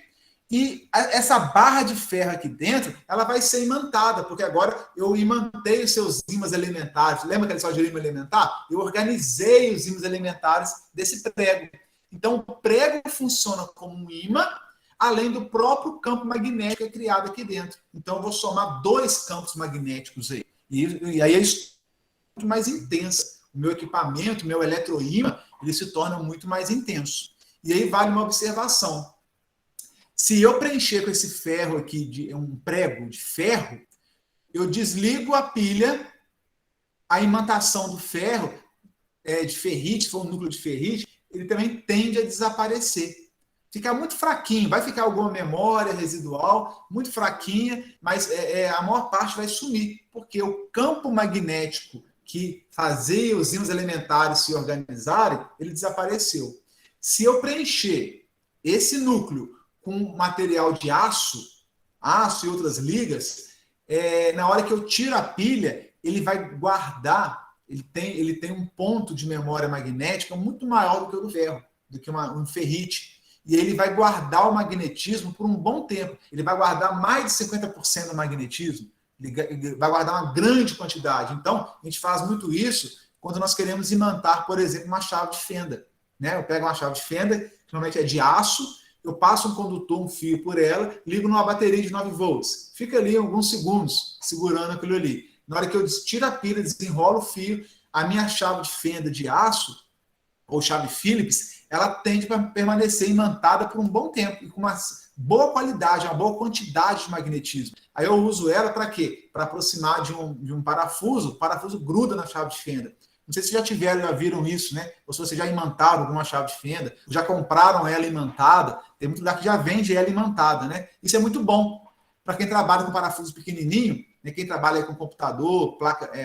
e essa barra de ferro aqui dentro, ela vai ser imantada, porque agora eu imantei os seus ímãs elementares. Lembra aquele só de ímã elementar? Eu organizei os ímãs elementares desse prego. Então, o prego funciona como um ímã, além do próprio campo magnético que é criado aqui dentro. Então, eu vou somar 2 campos magnéticos aí. E aí é muito mais intensa. O meu equipamento, o meu eletroímã, ele se torna muito mais intenso. E aí vale uma observação. Se eu preencher com esse ferro aqui, um prego de ferro, eu desligo a pilha, a imantação do ferro, de ferrite, se for um núcleo de ferrite, ele também tende a desaparecer. Fica muito fraquinho, vai ficar alguma memória residual, muito fraquinha, mas a maior parte vai sumir, porque o campo magnético que fazia os ímãs elementares se organizarem, ele desapareceu. Se eu preencher esse núcleo com material de aço e outras ligas, na hora que eu tiro a pilha, ele vai guardar, ele tem um ponto de memória magnética muito maior do que o do ferro, do que um ferrite. E ele vai guardar o magnetismo por um bom tempo. Ele vai guardar mais de 50% do magnetismo. Ele vai guardar uma grande quantidade. Então, a gente faz muito isso quando nós queremos imantar, por exemplo, uma chave de fenda, né? Eu pego uma chave de fenda, que normalmente é de aço, eu passo um condutor, um fio por ela, ligo numa bateria de 9 volts. Fica ali alguns segundos segurando aquilo ali. Na hora que eu tiro a pilha, desenrolo o fio, a minha chave de fenda de aço, ou chave Phillips, ela tende a permanecer imantada por um bom tempo e com uma boa qualidade, uma boa quantidade de magnetismo. Aí eu uso ela para quê? Para aproximar de um parafuso. O parafuso gruda na chave de fenda. Não sei se já viram isso, né? Ou se vocês já imantaram alguma chave de fenda, já compraram ela imantada. Tem muito lugar que já vende ela imantada, né? Isso é muito bom para quem trabalha com parafuso pequenininho, né? Quem trabalha com computador,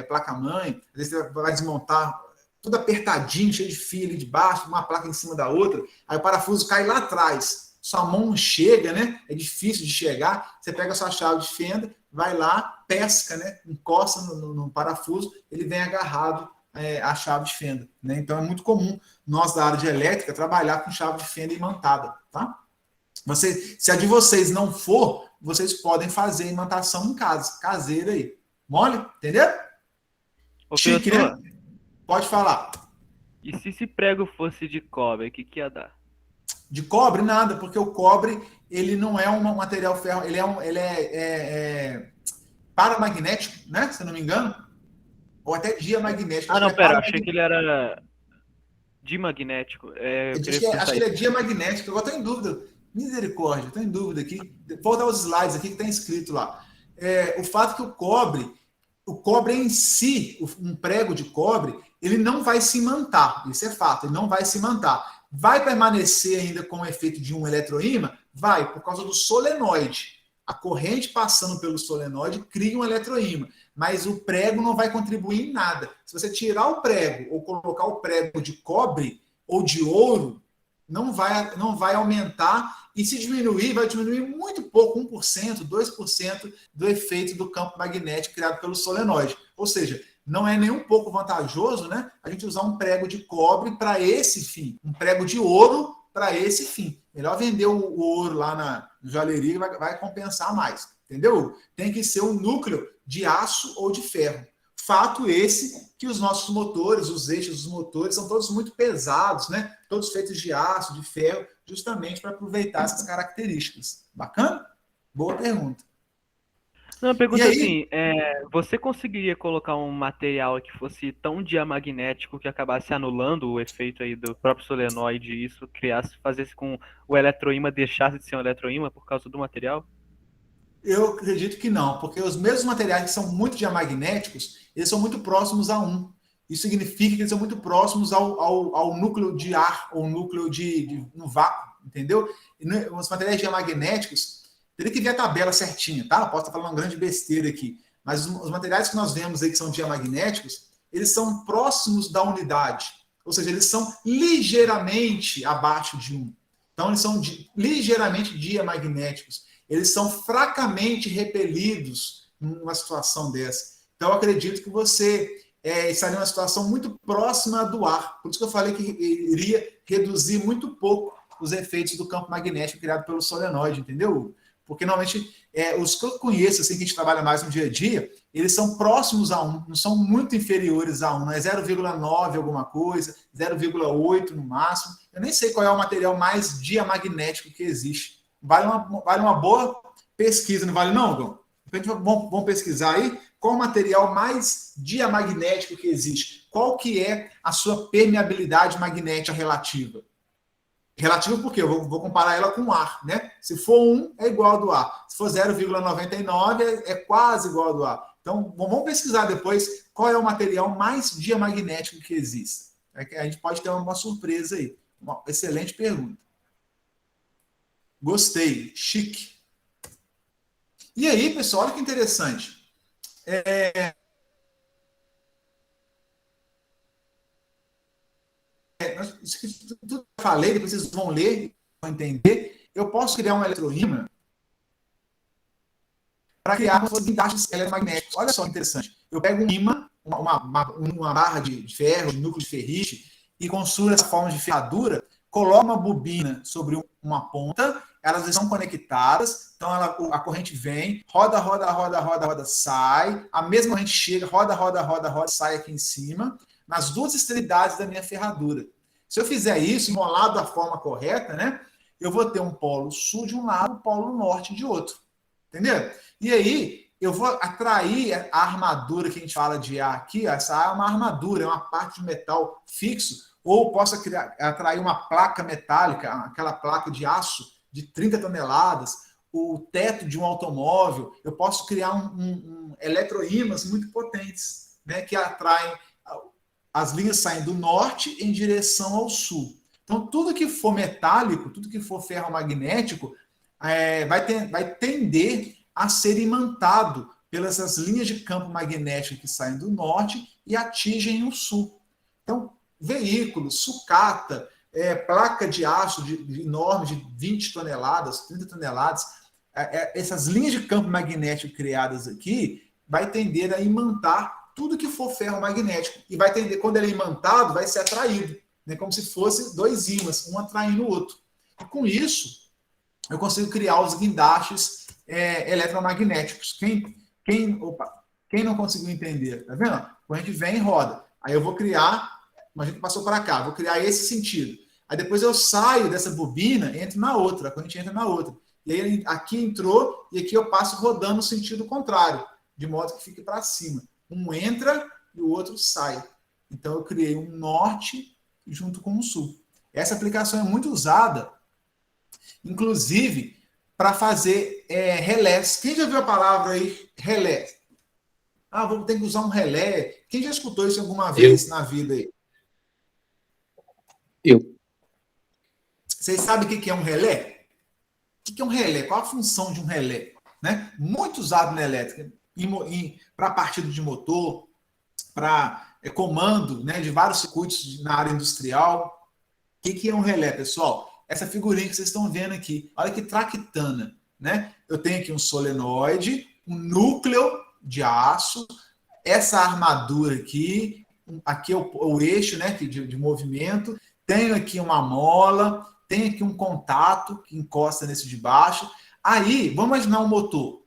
placa-mãe, às vezes você vai desmontar tudo apertadinho, cheio de fio ali de baixo, uma placa em cima da outra, aí o parafuso cai lá atrás, sua mão não chega, né? É difícil de chegar, você pega a sua chave de fenda, vai lá, pesca, né? Encosta no parafuso, ele vem agarrado à chave de fenda, né? Então é muito comum nós da área de elétrica trabalhar com chave de fenda imantada, tá? Se a de vocês não for, vocês podem fazer imantação em casa, caseira aí. Mole? Entendeu? Ô, Chique, professor, né? Pode falar. e se esse prego fosse de cobre, o que ia dar? De cobre, nada, porque o cobre, ele não é um material ferro, ele é paramagnético, né? Se eu não me engano. Ou até diamagnético. Ah, Acho que não, ele é pera, eu achei paramagnético. que ele era dimagnético. Eu queria Acho pensar que ele isso. é diamagnético. Agora estou em dúvida. Misericórdia, estou em dúvida aqui. Vou dar os slides aqui que está escrito lá. O fato que o cobre em si, um prego de cobre, ele não vai se imantar. Isso é fato, ele não vai se imantar. Vai permanecer ainda com o efeito de um eletroímã? Vai, por causa do solenoide. A corrente passando pelo solenoide cria um eletroímã, mas o prego não vai contribuir em nada. Se você tirar o prego ou colocar o prego de cobre ou de ouro, não vai aumentar, e se diminuir, vai diminuir muito pouco, 1%, 2% do efeito do campo magnético criado pelo solenoide. Ou seja, não é nem um pouco vantajoso, né, a gente usar um prego de cobre para esse fim, um prego de ouro para esse fim. Melhor vender o ouro lá na joalheria, vai compensar mais, entendeu? Tem que ser um núcleo de aço ou de ferro. Fato esse que os nossos motores, os eixos dos motores, são todos muito pesados, né? Todos feitos de aço, de ferro, justamente para aproveitar essas características. Bacana? Boa pergunta. Não, eu E pergunto aí, assim, você conseguiria colocar um material que fosse tão diamagnético que acabasse anulando o efeito aí do próprio solenoide e isso fazesse com o eletroímã deixasse de ser um eletroímã por causa do material? eu acredito que não, porque os mesmos materiais que são muito diamagnéticos, eles são muito próximos a um. Isso significa que eles são muito próximos ao núcleo de ar, ou núcleo no vácuo, entendeu? Os materiais diamagnéticos, teria que ver a tabela certinha, tá? Não posso estar falando uma grande besteira aqui, mas os materiais que nós vemos aí que são diamagnéticos, eles são próximos da unidade, ou seja, eles são ligeiramente abaixo de um. Então, eles são ligeiramente diamagnéticos. Eles são fracamente repelidos numa situação dessa. Então, eu acredito que você estaria numa situação muito próxima do ar. Por isso que eu falei que iria reduzir muito pouco os efeitos do campo magnético criado pelo solenoide, entendeu? Porque, normalmente, os que eu conheço, assim, que a gente trabalha mais no dia a dia, eles são próximos a 1, não são muito inferiores a 1, não é 0,9 alguma coisa, 0,8 no máximo. Eu nem sei qual é o material mais diamagnético que existe. Vale uma boa pesquisa, não vale não, Gão? Vamos pesquisar aí qual o material mais diamagnético que existe. Qual que é a sua permeabilidade magnética relativa? Relativa por quê? Eu vou comparar ela com o ar, né? Se for 1, é igual ao do ar. Se for 0,99, é quase igual ao do ar. Então, vamos pesquisar depois qual é o material mais diamagnético que existe. A gente pode ter uma surpresa aí. Uma excelente pergunta. Gostei. Chique. E aí, pessoal, olha que interessante. Isso que tudo que eu falei, depois vocês vão ler, vão entender. Eu posso criar um eletroímã para criar umas guindastes eletromagnéticos. Olha só que interessante. Eu pego um ímã, uma barra de ferro, de núcleo de ferrite, e construo essa forma de ferradura, coloco uma bobina sobre uma ponta, elas estão conectadas, então a corrente vem, roda, roda, roda, roda, roda, sai, a mesma corrente chega, roda, roda, roda, roda, sai aqui em cima, nas duas extremidades da minha ferradura. Se eu fizer isso, enrolado da forma correta, né, eu vou ter um polo sul de um lado, um polo norte de outro. Entendeu? E aí, eu vou atrair a armadura que a gente fala de ar aqui, essa é uma armadura, é uma parte de metal fixo, ou posso atrair uma placa metálica, aquela placa de aço de 30 toneladas, o teto de um automóvel. Eu posso criar eletroímãs muito potentes, né, que atraem, as linhas saem do norte em direção ao sul. Então, tudo que for metálico, tudo que for ferromagnético, vai tender a ser imantado pelas linhas de campo magnético que saem do norte e atingem o sul. Então, veículos, sucata, placa de aço enorme de 20 toneladas, 30 toneladas, essas linhas de campo magnético criadas aqui vai tender a imantar tudo que for ferro magnético. E vai tender, quando ele é imantado, vai ser atraído, né? Como se fosse dois ímãs, um atraindo o outro. E com isso, eu consigo criar os guindastes eletromagnéticos. Quem não conseguiu entender? Tá vendo? A corrente vem e roda. Aí eu vou criar, imagina que passou para cá, vou criar esse sentido. Aí depois eu saio dessa bobina, entro na outra, a corrente entra na outra. E aí aqui entrou e aqui eu passo rodando no sentido contrário, de modo que fique para cima. Um entra e o outro sai. Então eu criei um norte junto com um sul. Essa aplicação é muito usada, inclusive, para fazer relés. Quem já viu a palavra aí, relé? Ah, vou ter que usar um relé. Quem já escutou isso alguma vez na vida aí? Eu. Vocês sabem o que é um relé? O que é um relé? Qual a função de um relé? Né? Muito usado na elétrica, para partido de motor, para comando, né, de vários circuitos na área industrial. O que é um relé, pessoal? Essa figurinha que vocês estão vendo aqui. Olha que traquitana. Né? Eu tenho aqui um solenoide, um núcleo de aço, essa armadura aqui é o eixo, né, de movimento, tenho aqui uma mola, tenho aqui um contato que encosta nesse de baixo. Aí, vamos imaginar um motor.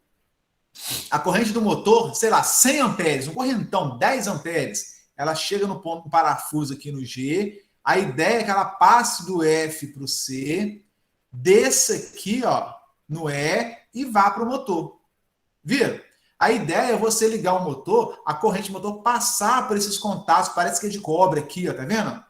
A corrente do motor, sei lá, 100 amperes, um correntão, 10 amperes, ela chega no ponto, um parafuso aqui no G, a ideia é que ela passe do F para o C, desça aqui, ó, no E e vá para o motor. Viram? A ideia é você ligar o motor, a corrente do motor passar por esses contatos, parece que é de cobre aqui, ó, tá vendo?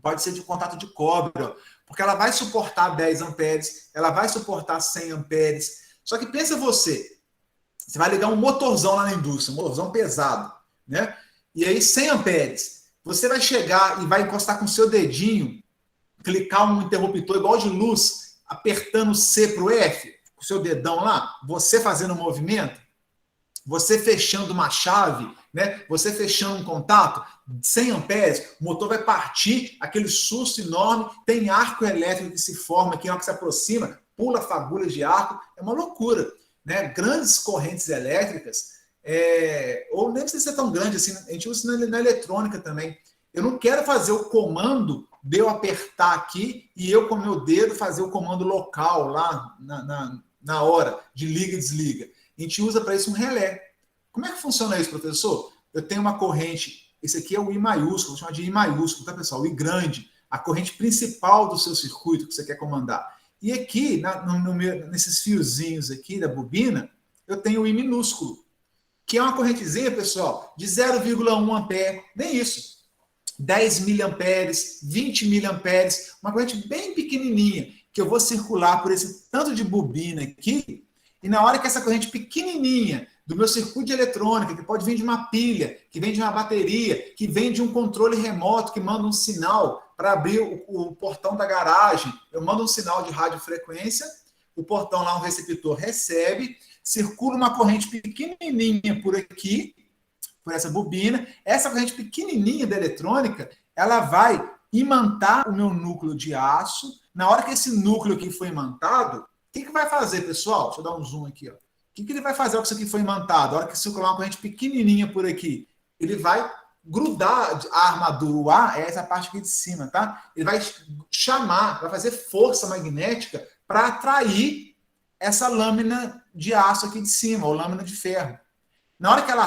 Pode ser de contato de cobre, ó, porque ela vai suportar 10 amperes, ela vai suportar 100 amperes. Só que pensa você vai ligar um motorzão lá na indústria, um motorzão pesado, né? E aí 100 amperes, você vai chegar e vai encostar com o seu dedinho, clicar um interruptor igual de luz, apertando C para o F, com o seu dedão lá, você fazendo o movimento, você fechando uma chave, né? Você fechando um contato, 100 amperes, o motor vai partir, aquele susto enorme, tem arco elétrico que se forma aqui, na hora que se aproxima, pula fagulhas de arco, é uma loucura, né? Grandes correntes elétricas, ou nem precisa ser tão grande assim, a gente usa isso na eletrônica também. Eu não quero fazer o comando de eu apertar aqui e eu com o meu dedo fazer o comando local lá na hora de liga e desliga. A gente usa para isso um relé. Como é que funciona isso, professor? Eu tenho uma corrente, esse aqui é o I maiúsculo, vou chamar de I maiúsculo, tá, pessoal? O I grande, a corrente principal do seu circuito que você quer comandar. E aqui, nesses fiozinhos aqui da bobina, eu tenho o I minúsculo, que é uma correntezinha, pessoal, de 0,1 ampere, nem isso. 10 miliamperes, 20 miliamperes, uma corrente bem pequenininha, que eu vou circular por esse tanto de bobina aqui, e na hora que essa corrente pequenininha do meu circuito de eletrônica, que pode vir de uma pilha, que vem de uma bateria, que vem de um controle remoto que manda um sinal para abrir o portão da garagem, eu mando um sinal de radiofrequência, o portão lá, um receptor recebe, circula uma corrente pequenininha por aqui, por essa bobina, essa corrente pequenininha da eletrônica, ela vai imantar o meu núcleo de aço, na hora que esse núcleo aqui foi imantado, o que vai fazer, pessoal? Deixa eu dar um zoom aqui, ó. O que ele vai fazer com isso aqui foi imantado? A hora que circular uma corrente pequenininha por aqui, ele vai grudar a armadura, o A é essa parte aqui de cima, tá? Ele vai chamar, vai fazer força magnética para atrair essa lâmina de aço aqui de cima, ou lâmina de ferro. Na hora que ela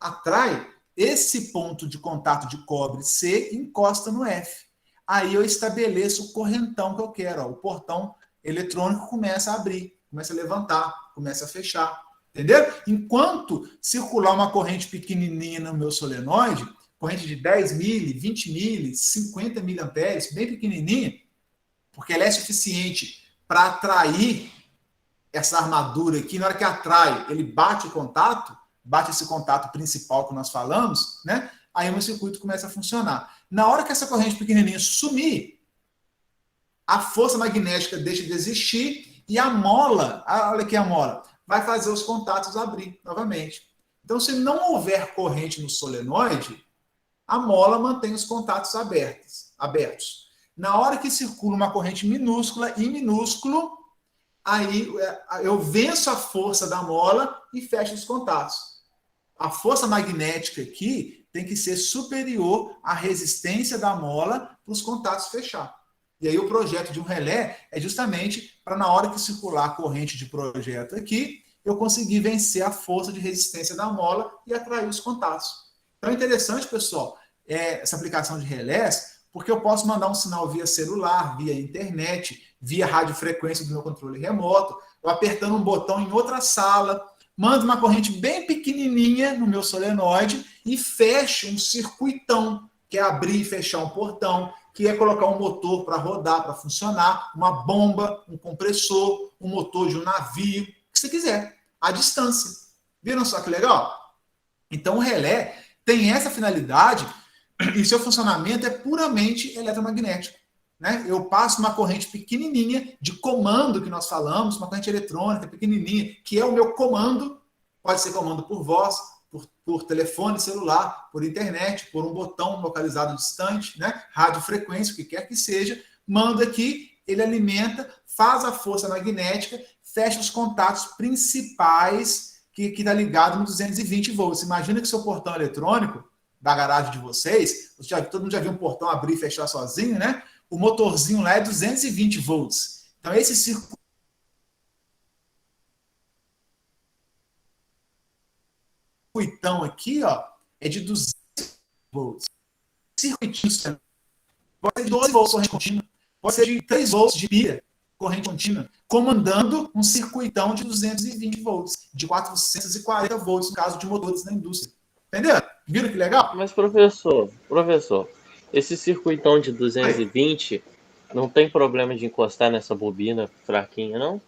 atrai, esse ponto de contato de cobre C encosta no F. Aí eu estabeleço o correntão que eu quero, ó, o portão eletrônico começa a abrir, começa a levantar, começa a fechar, entendeu? Enquanto circular uma corrente pequenininha no meu solenoide, corrente de 10 mili, 20 mili, 50 miliamperes, bem pequenininha, porque ela é suficiente para atrair essa armadura aqui, na hora que atrai, ele bate o contato, bate esse contato principal que nós falamos, né? Aí o meu circuito começa a funcionar. Na hora que essa corrente pequenininha sumir, a força magnética deixa de existir e a mola, olha aqui a mola, vai fazer os contatos abrir novamente. Então, se não houver corrente no solenoide, a mola mantém os contatos abertos. Na hora que circula uma corrente minúscula e minúsculo, aí eu venço a força da mola e fecho os contatos. A força magnética aqui tem que ser superior à resistência da mola para os contatos fechar. E aí o projeto de um relé é justamente para, na hora que circular a corrente de projeto aqui, eu conseguir vencer a força de resistência da mola e atrair os contatos. Então é interessante, pessoal, essa aplicação de relés, porque eu posso mandar um sinal via celular, via internet, via radiofrequência do meu controle remoto, eu apertando um botão em outra sala, mando uma corrente bem pequenininha no meu solenoide e fecho um circuitão, que é abrir e fechar um portão, que é colocar um motor para rodar, para funcionar, uma bomba, um compressor, um motor de um navio, o que você quiser, à distância. Viram só que legal? Então o relé tem essa finalidade e seu funcionamento é puramente eletromagnético. Né? Eu passo uma corrente pequenininha de comando que nós falamos, uma corrente eletrônica pequenininha, que é o meu comando, pode ser comando por voz, por telefone celular, por internet, por um botão localizado distante, né? Radiofrequência, o que quer que seja, mando aqui, ele alimenta, faz a força magnética, fecha os contatos principais que está ligado no 220 volts. Imagina que seu portão eletrônico da garagem de vocês, todo mundo já viu um portão abrir e fechar sozinho, né? O motorzinho lá é 220 volts. Então, esse circuitão aqui, ó, é de 200 volts. Circuitinho pode ser de 12 volts corrente contínua, pode ser de 3 volts de pilha corrente contínua, comandando um circuitão de 220 volts, de 440 volts, no caso de motores na indústria. Entendeu? Viram que legal? Mas, professor, esse circuitão de 220 não tem problema de encostar nessa bobina fraquinha, não?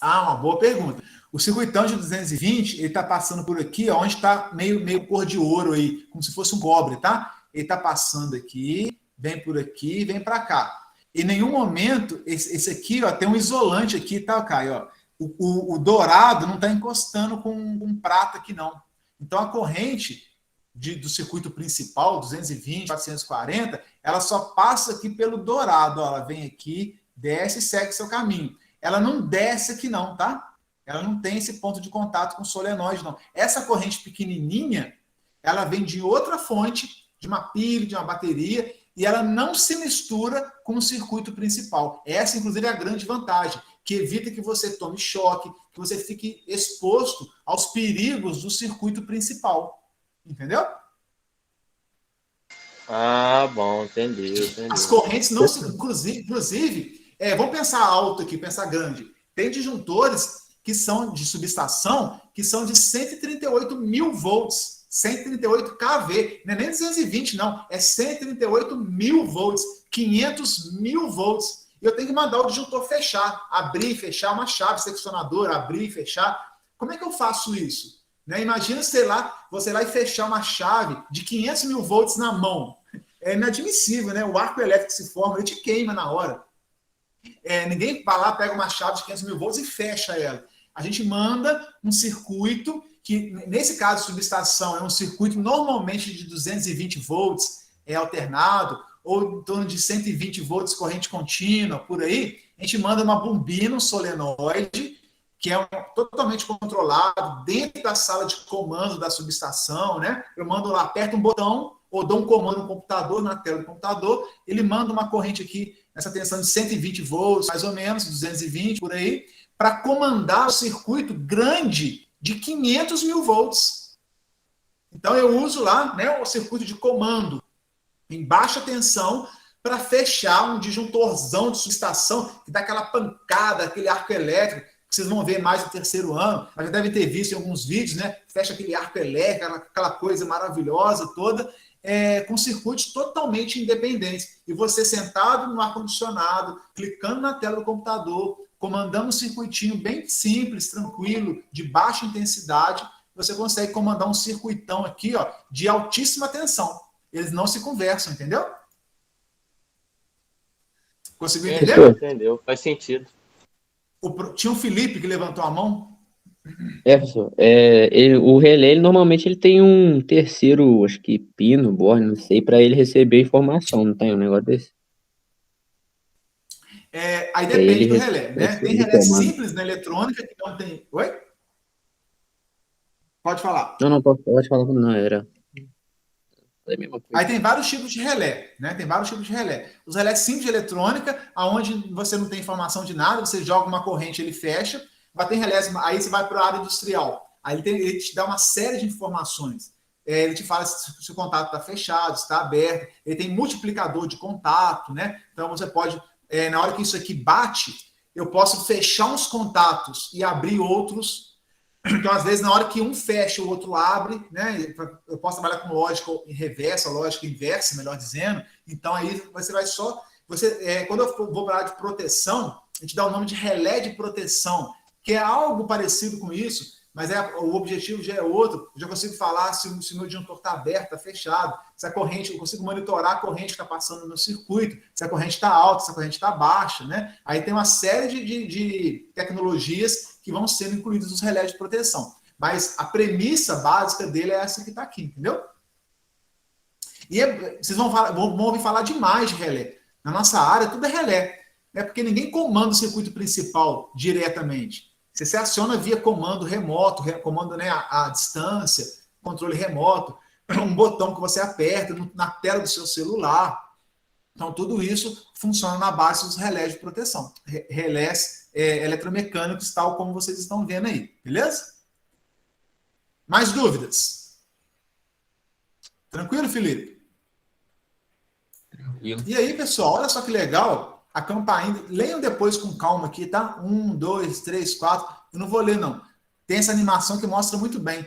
Ah, uma boa pergunta. O circuitão de 220, ele está passando por aqui, ó, onde está meio cor de ouro aí, como se fosse um cobre, tá? Ele está passando aqui, vem por aqui e vem para cá. Em nenhum momento, esse aqui, ó, tem um isolante aqui, tá, Caio? Ó. O dourado não está encostando com prata aqui, não. Então, a corrente do circuito principal, 220, 440, ela só passa aqui pelo dourado. Ó, ela vem aqui, desce e segue seu caminho. Ela não desce aqui não, tá? Ela não tem esse ponto de contato com o solenoide, não. Essa corrente pequenininha, ela vem de outra fonte, de uma pilha, de uma bateria, e ela não se mistura com o circuito principal. Essa, inclusive, é a grande vantagem, que evita que você tome choque, que você fique exposto aos perigos do circuito principal. Entendeu? Ah, bom, entendi. As correntes não se... Inclusive, vamos pensar alto aqui, pensar grande. Tem disjuntores que são de subestação, que são de 138 mil volts, 138 kV, não é nem 220 não, é 138 mil volts, 500 mil volts. E eu tenho que mandar o disjuntor fechar, abrir e fechar uma chave seccionadora, abrir e fechar. Como é que eu faço isso? Né? Imagina, sei lá, você lá e fechar uma chave de 500 mil volts na mão. É inadmissível, né? O arco elétrico que se forma, ele te queima na hora. Ninguém vai lá, pega uma chave de 500 mil volts e fecha ela. A gente manda um circuito que, nesse caso de subestação, é um circuito normalmente de 220 volts, alternado, ou em torno de 120 volts corrente contínua, por aí. A gente manda uma bombina, um solenoide, que é totalmente controlado dentro da sala de comando da subestação, né? Eu mando lá, aperto um botão, ou dou um comando no computador, na tela do computador, ele manda uma corrente aqui, nessa tensão de 120 volts, mais ou menos, 220, por aí, para comandar o circuito grande de 500 mil volts. Então, eu uso lá, né, o circuito de comando em baixa tensão para fechar um disjuntorzão de subestação que dá aquela pancada, aquele arco elétrico, que vocês vão ver mais no terceiro ano, mas já devem ter visto em alguns vídeos, né? Fecha aquele arco elétrico, aquela coisa maravilhosa toda, com circuitos totalmente independentes. E você sentado no ar-condicionado, clicando na tela do computador, comandando um circuitinho bem simples, tranquilo, de baixa intensidade, você consegue comandar um circuitão aqui, ó, de altíssima tensão. Eles não se conversam, entendeu? Conseguiu entender? Entendeu, faz sentido. Tinha um Felipe que levantou a mão. Professor, o relé, normalmente ele tem um terceiro, acho que pino, borne, não sei, para ele receber informação, não tem um negócio desse? Aí depende do relé, né? Tem relé simples na eletrônica que não tem... Oi? Pode falar. Não, pode falar, não, era... Aí tem vários tipos de relé, né? Tem vários tipos de relé. Os relés simples de eletrônica, onde você não tem informação de nada, você joga uma corrente, ele fecha. Vai ter relés, aí você vai para a área industrial. Aí ele te dá uma série de informações. ele te fala se o contato está fechado, se está aberto, ele tem multiplicador de contato, né? Então você pode, na hora que isso aqui bate, eu posso fechar uns contatos e abrir outros. Então, às vezes, na hora que um fecha, o outro abre, né? Eu posso trabalhar com lógica em reversa, lógica inversa, melhor dizendo. Então, aí você vai só. Quando eu vou para a área de proteção, a gente dá o nome de relé de proteção, que é algo parecido com isso, mas o objetivo já é outro. Eu já consigo falar se o meu disjuntor está aberto, está fechado, se a corrente, eu consigo monitorar a corrente que está passando no circuito, se a corrente está alta, se a corrente está baixa, né? Aí tem uma série de tecnologias que vão sendo incluídas nos relés de proteção. Mas a premissa básica dele é essa que está aqui, entendeu? E vocês vão ouvir falar demais de relé. Na nossa área, tudo é relé. Né? Porque ninguém comanda o circuito principal diretamente. Você aciona via comando remoto, comando, né, à distância, controle remoto, um botão que você aperta na tela do seu celular. Então, tudo isso funciona na base dos relés de proteção. Relés eletromecânicos, tal como vocês estão vendo aí. Beleza? Mais dúvidas? Tranquilo, Felipe? Tranquilo. E aí, pessoal, olha só que legal. A campainha, leiam depois com calma aqui, tá? 1, 2, 3, 4. Eu não vou ler, não. Tem essa animação que mostra muito bem.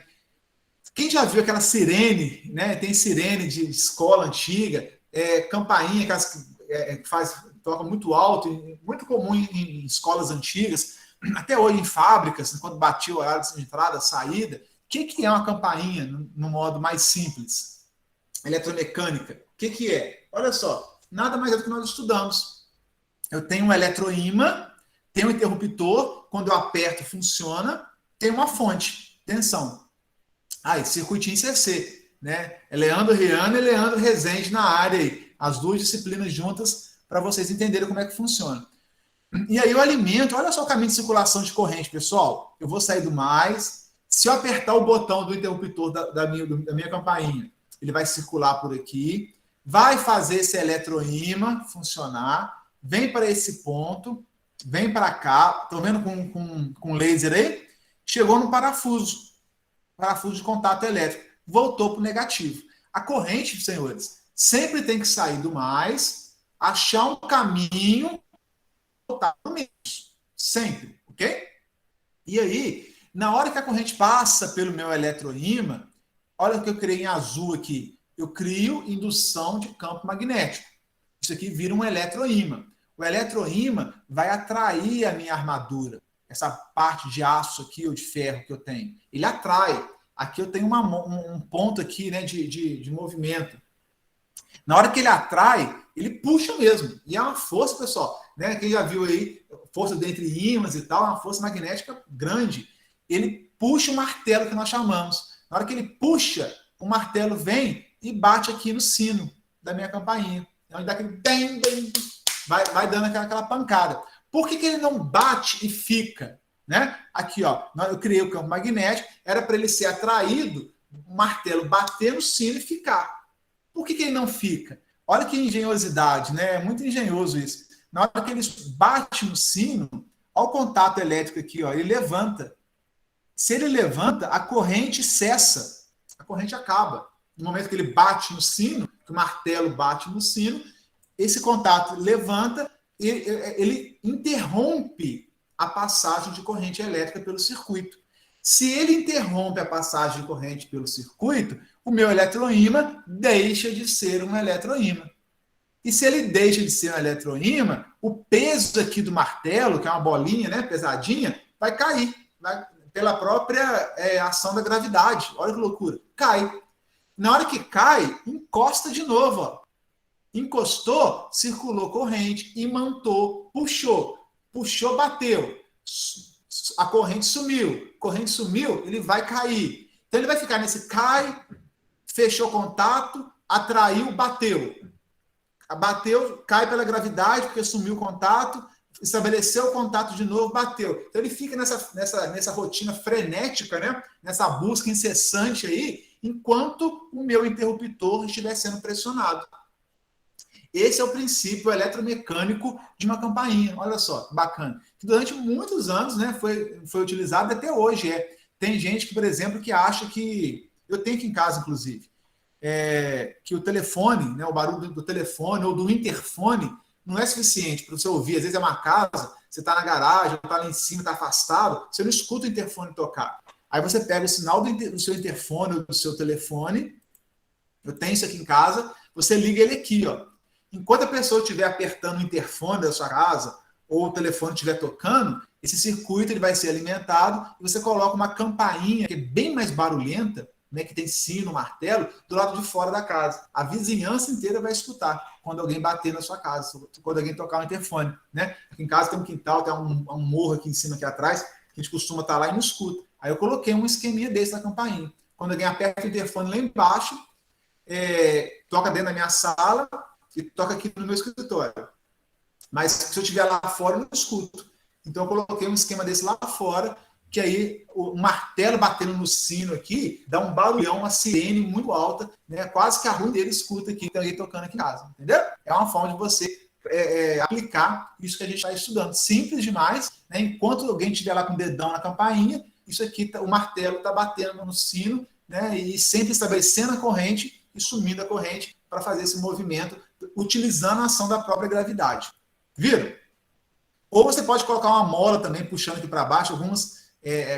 Quem já viu aquela sirene, né? Tem sirene de escola antiga, campainha que toca muito alto, muito comum em escolas antigas, até hoje em fábricas, quando batia o horário de entrada, saída. O que é uma campainha no modo mais simples? Eletromecânica. O que é? Olha só, nada mais é do que nós estudamos. Eu tenho um eletroímã, tenho um interruptor, quando eu aperto funciona, tem uma fonte, tensão. Circuitinho CC, né? É Leandro Riano e Leandro Rezende na área aí. As duas disciplinas juntas para vocês entenderem como é que funciona. E aí o alimento, olha só o caminho de circulação de corrente, pessoal. Eu vou sair do mais. Se eu apertar o botão do interruptor da minha campainha, ele vai circular por aqui, vai fazer esse eletroímã funcionar, vem para esse ponto, vem para cá, estão vendo com laser aí? Chegou no parafuso de contato elétrico, voltou para o negativo. A corrente, senhores, sempre tem que sair do mais, achar um caminho, voltar para o menos. Sempre, ok? E aí, na hora que a corrente passa pelo meu eletroímã, olha o que eu criei em azul aqui. Eu crio indução de campo magnético. Isso aqui vira um eletroímã. O eletroímã vai atrair a minha armadura. Essa parte de aço aqui ou de ferro que eu tenho. Ele atrai. Aqui eu tenho um ponto aqui, né, de movimento. Na hora que ele atrai, ele puxa mesmo. E é uma força, pessoal. Né? Quem já viu aí, força dentre ímãs e tal, é uma força magnética grande. Ele puxa o martelo que nós chamamos. Na hora que ele puxa, o martelo vem e bate aqui no sino da minha campainha. Então, ele dá aquele bem, vai dando aquela pancada. Por que ele não bate e fica? Né? Aqui, ó, eu criei o campo magnético, era para ele ser atraído, o martelo bater no sino e ficar. Por que ele não fica? Olha que engenhosidade, né? É muito engenhoso isso. Na hora que ele bate no sino, olha o contato elétrico aqui, ó, ele levanta. Se ele levanta, a corrente cessa, a corrente acaba. No momento que ele bate no sino, que o martelo bate no sino, esse contato levanta, ele interrompe a passagem de corrente elétrica pelo circuito. Se ele interrompe a passagem de corrente pelo circuito, o meu eletroímã deixa de ser um eletroímã. E se ele deixa de ser um eletroímã, o peso aqui do martelo, que é uma bolinha, né, pesadinha, vai cair, pela própria ação da gravidade. Olha que loucura. Cai. Na hora que cai, encosta de novo. Ó. Encostou, circulou corrente, imantou, puxou. Puxou, bateu. A corrente sumiu. Corrente sumiu, ele vai cair. Então ele vai ficar nesse cai, fechou contato, atraiu, bateu. Bateu, cai pela gravidade, porque sumiu o contato, estabeleceu o contato de novo, bateu. Então ele fica nessa rotina frenética, né? Nessa busca incessante aí, enquanto o meu interruptor estiver sendo pressionado. Esse é o princípio eletromecânico de uma campainha. Olha só, bacana. Que durante muitos anos, né, foi utilizado até hoje. Tem gente que, por exemplo, que acha que Eu tenho aqui em casa, inclusive, que o telefone, né, o barulho do telefone ou do interfone não é suficiente para você ouvir. Às vezes é uma casa, você está na garagem, está lá em cima, está afastado, você não escuta o interfone tocar. Aí você pega o sinal do seu interfone ou do seu telefone, eu tenho isso aqui em casa, você liga ele aqui, ó. Enquanto a pessoa estiver apertando o interfone da sua casa ou o telefone estiver tocando, esse circuito ele vai ser alimentado e você coloca uma campainha que é bem mais barulhenta, né, que tem sino, martelo, do lado de fora da casa. A vizinhança inteira vai escutar quando alguém bater na sua casa, quando alguém tocar o interfone, né? Aqui em casa tem um quintal, tem um morro aqui em cima, aqui atrás, que a gente costuma estar lá e não escuta. Aí eu coloquei um esqueminha desse na campainha. Quando alguém aperta o interfone lá embaixo, toca dentro da minha sala e toca aqui no meu escritório. Mas se eu estiver lá fora, eu não escuto. Então eu coloquei um esquema desse lá fora, que aí o martelo batendo no sino aqui dá um barulhão, uma sirene muito alta, né? Quase que a rua dele escuta aqui, tem alguém tocando aqui em casa, entendeu? É uma forma de você aplicar isso que a gente está estudando. Simples demais, né? Enquanto alguém estiver lá com o dedão na campainha, isso aqui, o martelo está batendo no sino, né? E sempre estabelecendo a corrente e sumindo a corrente para fazer esse movimento, utilizando a ação da própria gravidade. Viram? Ou você pode colocar uma mola também, puxando aqui para baixo, algumas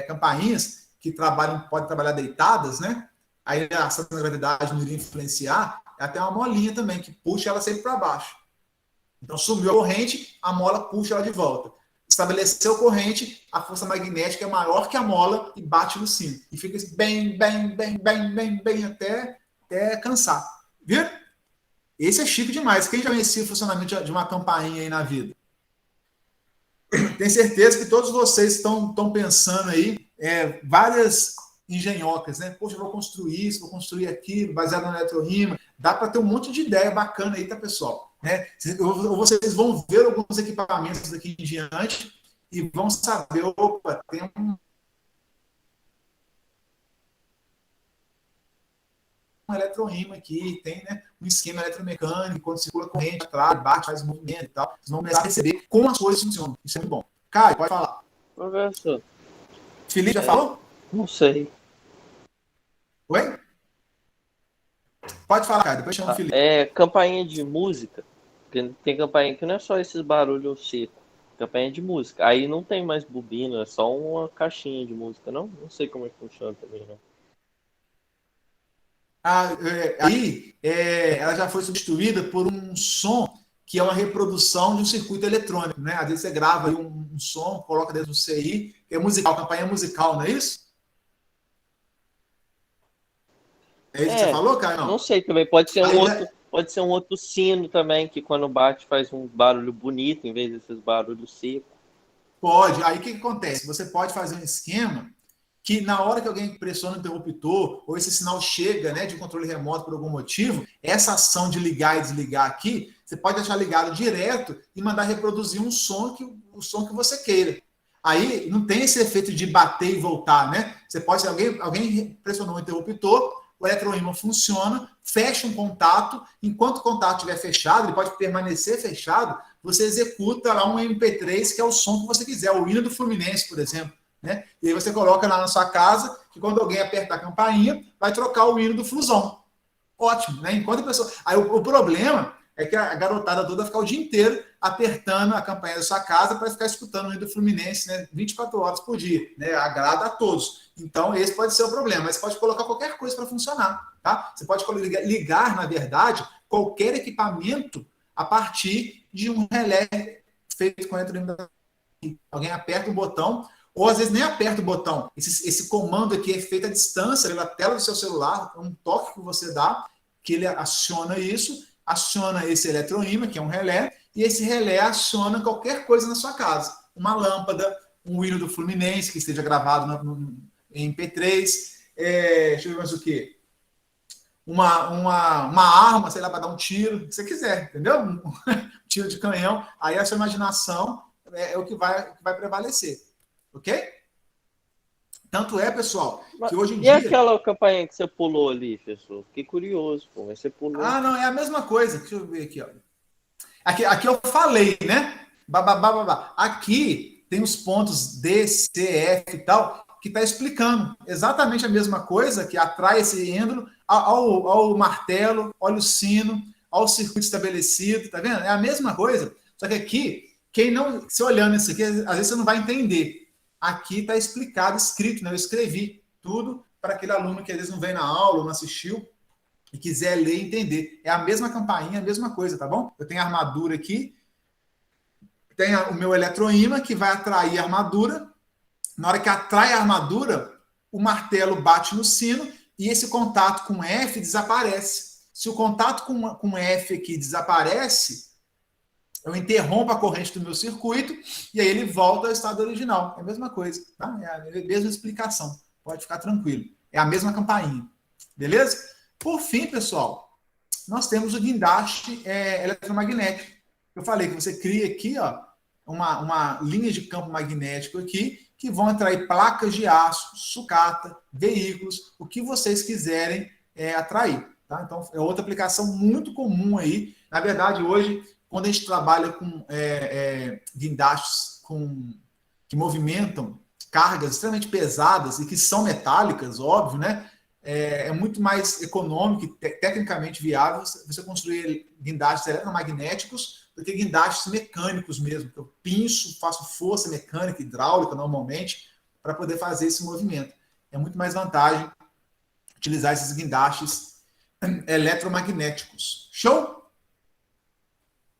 campainhas que podem trabalhar deitadas, né? Aí a ação da gravidade não iria influenciar, até uma molinha também, que puxa ela sempre para baixo. Então, sumiu a corrente, a mola puxa ela de volta. Estabeleceu a corrente, a força magnética é maior que a mola e bate no sino. E fica bem, até cansar. Viu? Esse é chique demais. Quem já conhecia o funcionamento de uma campainha aí na vida? Tenho certeza que todos vocês estão pensando aí várias engenhocas, né? Poxa, eu vou construir isso, vou construir aquilo, baseado na eletrorrima. Dá para ter um monte de ideia bacana aí, tá, pessoal? Né? Vocês vão ver alguns equipamentos daqui em diante e vão saber, opa, tem um eletrorrima aqui, tem, né, um esquema eletromecânico, quando circula a corrente atrás, bate, faz movimento e tal. Vocês vão começar a perceber como as coisas funcionam. Isso é muito bom. Caio, pode falar. Professor. Felipe já falou? Não sei. Oi? Pode falar, Caio, depois chama o Felipe. Campainha de música. Tem campainha que não é só esses barulhos secos. Campainha de música. Aí não tem mais bobina, é só uma caixinha de música, não? Não sei como é que funciona também, não. Ela já foi substituída por um som que é uma reprodução de um circuito eletrônico, né? Às vezes você grava aí um som, coloca dentro do CI, que é musical, campanha musical, não é isso? É isso que você falou, Caio? Não sei também, pode ser um outro sino também, que quando bate faz um barulho bonito, em vez desses barulhos secos. Pode. Aí o que acontece? Você pode fazer um esquema que na hora que alguém pressiona o interruptor, ou esse sinal chega, né, de controle remoto por algum motivo, essa ação de ligar e desligar aqui, você pode deixar ligado direto e mandar reproduzir o som que você queira. Aí não tem esse efeito de bater e voltar, né? Você pode, se alguém pressionou o interruptor, o eletroímã funciona, fecha um contato, enquanto o contato estiver fechado, ele pode permanecer fechado, você executa lá um MP3, que é o som que você quiser, o hino do Fluminense, por exemplo. Né? E aí você coloca lá na sua casa, que quando alguém apertar a campainha, vai trocar o hino do Flusão. Ótimo, né? Enquanto a pessoa... Aí o problema é que a garotada toda vai ficar o dia inteiro apertando a campainha da sua casa para ficar escutando o hino do Fluminense, né? 24 horas por dia, né? Agrada a todos. Então, esse pode ser o problema, mas você pode colocar qualquer coisa para funcionar, tá? Você pode ligar, na verdade, qualquer equipamento a partir de um relé feito com eletroímã. Alguém aperta o botão, ou às vezes nem aperta o botão. Esse comando aqui é feito à distância, pela tela do seu celular, um toque que você dá, que ele aciona isso, aciona esse eletroímã, que é um relé, e esse relé aciona qualquer coisa na sua casa. Uma lâmpada, um hino do Fluminense, que esteja gravado em MP3, deixa eu ver mais o quê? Uma arma, sei lá, para dar um tiro, o que você quiser, entendeu? Um tiro de canhão, aí a sua imaginação é o que vai prevalecer. Ok? Tanto é, pessoal, que hoje em dia... E aquela campainha que você pulou ali, professor? Fiquei curioso, pô. Mas você pulou. Ah, não, é a mesma coisa. Deixa eu ver aqui, ó. Aqui eu falei, né? Aqui tem os pontos D, C, F e tal. que está explicando exatamente a mesma coisa, que atrai esse êndolo ao martelo, olha o sino, ao circuito estabelecido, tá vendo? É a mesma coisa, só que aqui, se olhando isso aqui, às vezes você não vai entender. Aqui está explicado, escrito, né? Eu escrevi tudo para aquele aluno que às vezes não vem na aula, não assistiu, e quiser ler e entender. É a mesma campainha, a mesma coisa, tá bom? Eu tenho a armadura aqui, tem o meu eletroímã que vai atrair a armadura. Na hora que atrai a armadura, o martelo bate no sino e esse contato com F desaparece. Se o contato com F aqui desaparece, eu interrompo a corrente do meu circuito e aí ele volta ao estado original. É a mesma coisa, tá? É a mesma explicação. Pode ficar tranquilo. É a mesma campainha. Beleza? Por fim, pessoal, nós temos o guindaste eletromagnético. Eu falei que você cria aqui, ó, uma linha de campo magnético aqui que vão atrair placas de aço, sucata, veículos, o que vocês quiserem atrair. Tá? Então, é outra aplicação muito comum aí. Na verdade, hoje, quando a gente trabalha com guindastes que movimentam cargas extremamente pesadas e que são metálicas, óbvio, né? É muito mais econômico e tecnicamente viável você construir guindastes eletromagnéticos do que guindastes mecânicos mesmo. Eu pinço, faço força mecânica, hidráulica normalmente, para poder fazer esse movimento. É muito mais vantagem utilizar esses guindastes eletromagnéticos. Show?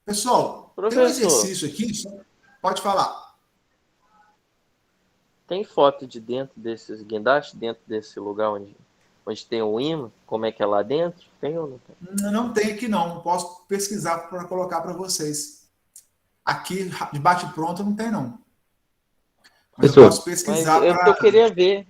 Pessoal, tem um exercício aqui, pode falar. Tem foto de dentro desses guindastes, dentro desse lugar onde tem o ímã? Como é que é lá dentro? Tem ou não tem? Não tem aqui não. Posso pesquisar para colocar para vocês. Aqui, de bate-pronto, não tem não. Mas eu posso pesquisar. Eu queria ver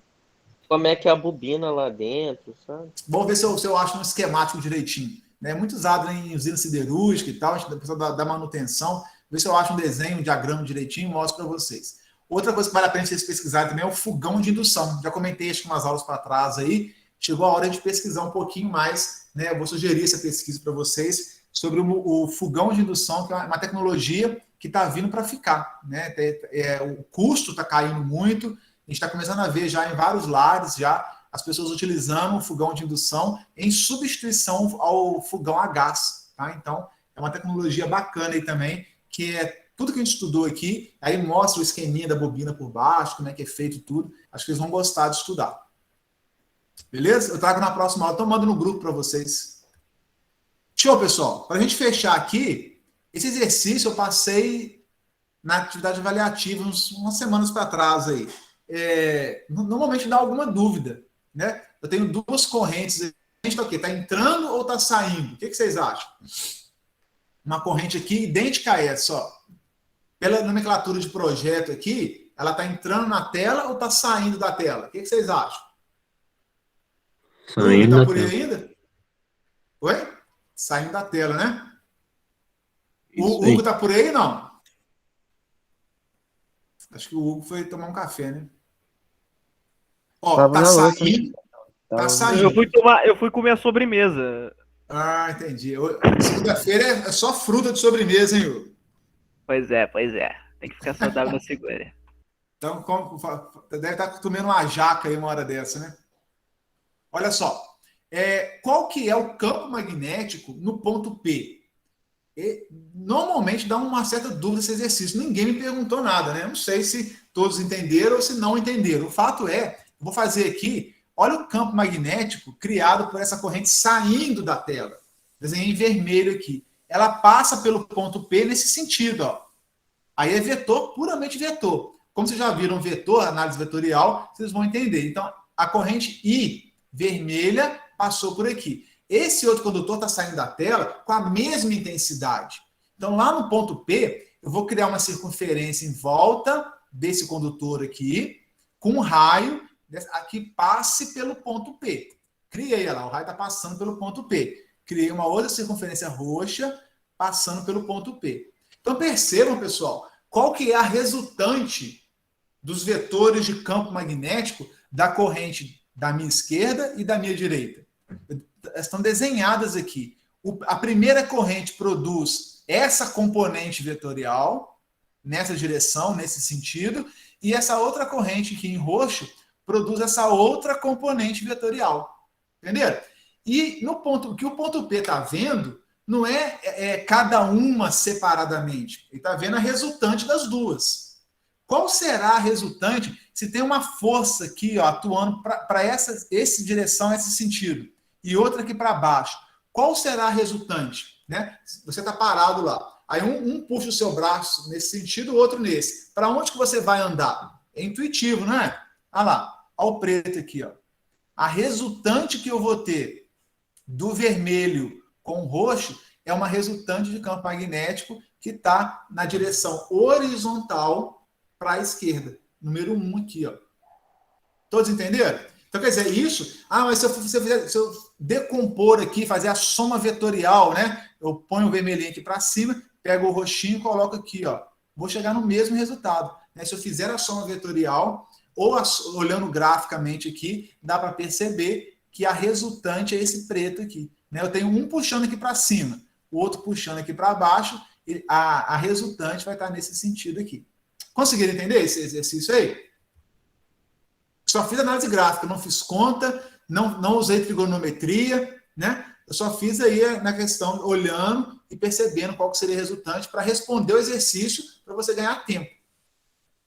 como é que é a bobina lá dentro, sabe? Vamos ver se eu acho um esquemático direitinho. É muito usado em usina siderúrgica e tal, a pessoa da manutenção. Ver se eu acho um desenho, um diagrama direitinho e mostro para vocês. Outra coisa que vale a pena vocês pesquisarem também é o fogão de indução. Já comentei acho que umas aulas para trás aí. Chegou a hora de pesquisar um pouquinho mais, né? Eu vou sugerir essa pesquisa para vocês sobre o fogão de indução, que é uma tecnologia que está vindo para ficar, né? O custo está caindo muito, a gente está começando a ver já em vários lares já as pessoas utilizando o fogão de indução em substituição ao fogão a gás, tá? Então, é uma tecnologia bacana aí também, que é tudo que a gente estudou aqui, aí mostra o esqueminha da bobina por baixo, como é que é feito tudo. Acho que eles vão gostar de estudar. Beleza? Eu trago na próxima aula, estou mandando no grupo para vocês. Show, pessoal. Para a gente fechar aqui, esse exercício eu passei na atividade avaliativa umas semanas para trás aí. Normalmente dá alguma dúvida, né? Eu tenho duas correntes. A gente está o quê? Está entrando ou está saindo? O que vocês acham? Uma corrente aqui idêntica a essa, ó. Pela nomenclatura de projeto aqui, ela está entrando na tela ou está saindo da tela? O que vocês acham? Saindo tá da por aí tela. ainda? Oi? Saindo da tela, né? Isso O aí. Hugo tá por aí, não? Acho que o Hugo foi tomar um café, né? Ó, Tava tá na louça, saindo. Tá Tava- saindo. Eu fui comer a sobremesa. Ah, entendi. Segunda-feira é só fruta de sobremesa, hein, Hugo? Pois é. Tem que ficar saudável na segunda. Então, deve estar comendo uma jaca aí uma hora dessa, né? Olha só. Qual que é o campo magnético no ponto P? Normalmente dá uma certa dúvida esse exercício. Ninguém me perguntou nada, né? Eu não sei se todos entenderam ou se não entenderam. O fato é, eu vou fazer aqui, olha o campo magnético criado por essa corrente saindo da tela. Desenhei em vermelho aqui. Ela passa pelo ponto P nesse sentido, ó. Aí é vetor, puramente vetor. Como vocês já viram vetor, análise vetorial, vocês vão entender. Então, a corrente I vermelha passou por aqui. Esse outro condutor está saindo da tela com a mesma intensidade. Então, lá no ponto P, eu vou criar uma circunferência em volta desse condutor aqui, com um raio que passe pelo ponto P. Criei ela, o raio está passando pelo ponto P. Criei uma outra circunferência roxa passando pelo ponto P. Então, percebam, pessoal, qual que é a resultante dos vetores de campo magnético da corrente da minha esquerda e da minha direita. Estão desenhadas aqui. A primeira corrente produz essa componente vetorial, nessa direção, nesse sentido, e essa outra corrente aqui em roxo produz essa outra componente vetorial. Entenderam? E no ponto, o que o ponto P está vendo não é cada uma separadamente. Ele está vendo a resultante das duas. Qual será a resultante se tem uma força aqui, ó, atuando para essa direção, esse sentido, e outra aqui para baixo? Qual será a resultante? Né? Você está parado lá. Aí um puxa o seu braço nesse sentido, o outro nesse. Para onde que você vai andar? É intuitivo, não é? Olha lá, olha o preto aqui. Ó. A resultante que eu vou ter do vermelho com o roxo é uma resultante de campo magnético que está na direção horizontal para a esquerda. Número 1 aqui. Ó. Todos entenderam? Então, quer dizer, isso... mas se eu decompor aqui, fazer a soma vetorial, né? Eu ponho o vermelhinho aqui para cima, pego o roxinho e coloco aqui, ó. Vou chegar no mesmo resultado. Né? Se eu fizer a soma vetorial, ou olhando graficamente aqui, dá para perceber que a resultante é esse preto aqui. Né? Eu tenho um puxando aqui para cima, o outro puxando aqui para baixo, e a resultante vai estar nesse sentido aqui. Conseguiram entender esse exercício aí? Só fiz análise gráfica, não fiz conta, não usei trigonometria, né? Eu só fiz aí na questão, olhando e percebendo qual que seria a resultante para responder o exercício para você ganhar tempo.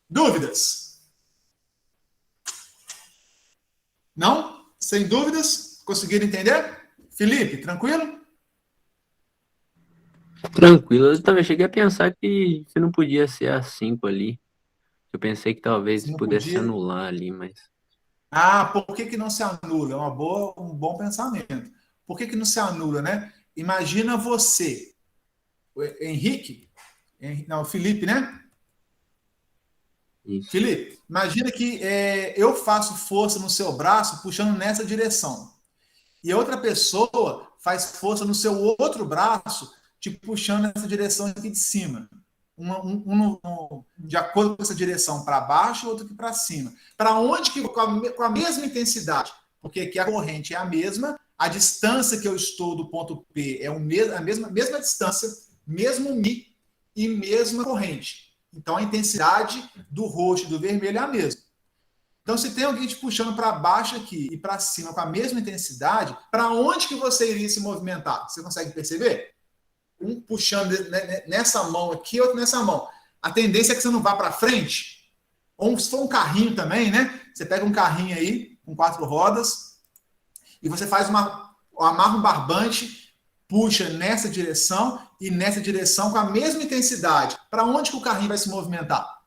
Dúvidas? Não? Sem dúvidas? Conseguiram entender? Felipe, tranquilo? Tranquilo. Eu também cheguei a pensar que não podia ser a 5 ali. Eu pensei que talvez Não pudesse podia. anular ali, mas... Por que não se anula? É um bom pensamento. Por que não se anula, né? Imagina você, o Felipe, né? Isso. Felipe, imagina que eu faço força no seu braço puxando nessa direção. E outra pessoa faz força no seu outro braço te puxando nessa direção aqui de cima. De acordo com essa direção para baixo, outro aqui para cima. Para onde que com a mesma intensidade? Porque aqui a corrente é a mesma, a distância que eu estou do ponto P é a mesma distância, mesmo Mi e mesma corrente. Então a intensidade do roxo e do vermelho é a mesma. Então, se tem alguém te puxando para baixo aqui e para cima com a mesma intensidade, para onde que você iria se movimentar? Você consegue perceber? Um puxando nessa mão aqui, outro nessa mão. A tendência é que você não vá para frente. Ou se for um carrinho também, né? Você pega um carrinho aí, com 4 rodas, e você faz amarra um barbante, puxa nessa direção e nessa direção com a mesma intensidade. Para onde que o carrinho vai se movimentar?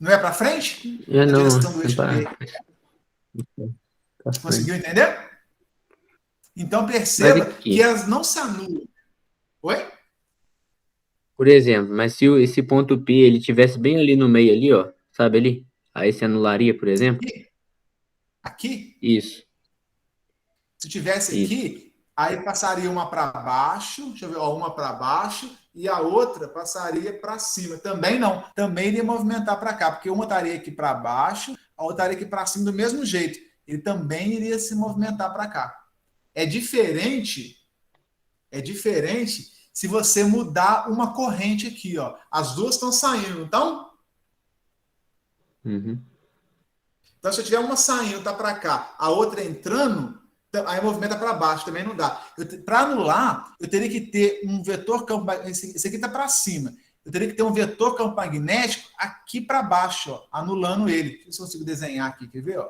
Não é para frente? É, Na não, direção do eixo pra B. frente. Conseguiu entender? Então perceba Mas aqui, que elas não se anulam. Oi? por exemplo, mas se esse ponto P ele tivesse bem ali no meio ali, ó, sabe ali? Aí se anularia, por exemplo? Aqui? Isso, Se tivesse isso. aqui, aí passaria uma para baixo, deixa eu ver, ó, uma para baixo e a outra passaria para cima. Também não, também iria movimentar para cá, porque uma estaria aqui para baixo, a outra estaria aqui para cima do mesmo jeito. Ele também iria se movimentar para cá. É diferente se você mudar uma corrente aqui, ó. As duas estão saindo, então? Uhum. Então, se eu tiver uma saindo, tá para cá, a outra entrando, aí movimenta para baixo, também não dá. Para anular, eu teria que ter um vetor campo magnético. Esse aqui está para cima. Eu teria que ter um vetor campo magnético aqui para baixo, ó, anulando ele. Deixa eu ver se eu consigo desenhar aqui, quer ver?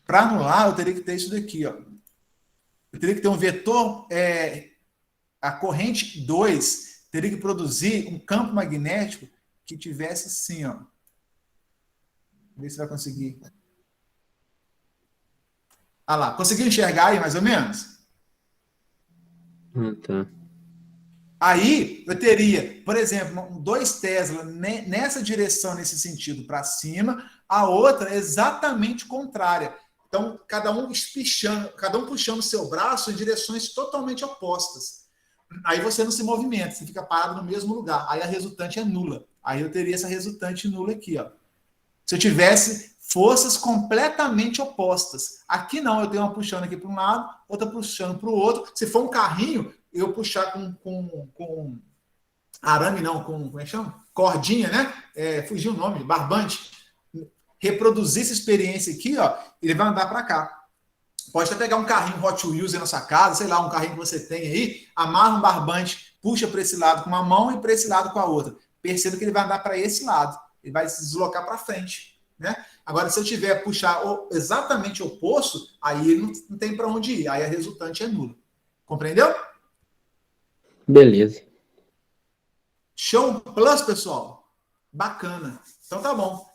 Para anular, eu teria que ter isso daqui, ó. Eu teria que ter um vetor, a corrente 2 teria que produzir um campo magnético que tivesse assim, ó. Vê se vai conseguir. Ah lá, conseguiu enxergar aí mais ou menos? Tá. Aí eu teria, por exemplo, 2 Tesla nessa direção, nesse sentido, para cima, a outra exatamente contrária. Então, cada um puxando o seu braço em direções totalmente opostas. Aí você não se movimenta, você fica parado no mesmo lugar. Aí a resultante é nula. Aí eu teria essa resultante nula aqui, ó. Se eu tivesse forças completamente opostas. Aqui não, eu tenho uma puxando aqui para um lado, outra puxando para o outro. Se for um carrinho, eu puxar com arame não, como é que chama? Cordinha, né? Fugiu o nome, barbante. Reproduzir essa experiência aqui, ó, ele vai andar para cá. Pode até pegar um carrinho Hot Wheels aí na sua casa, sei lá, um carrinho que você tem aí, amarra um barbante, puxa para esse lado com uma mão e para esse lado com a outra. Perceba que ele vai andar para esse lado, ele vai se deslocar para frente, né? Agora, se eu tiver puxar exatamente o oposto, aí ele não tem para onde ir, aí a resultante é nula. Compreendeu? Beleza. Show plus, pessoal? Bacana. Então tá bom.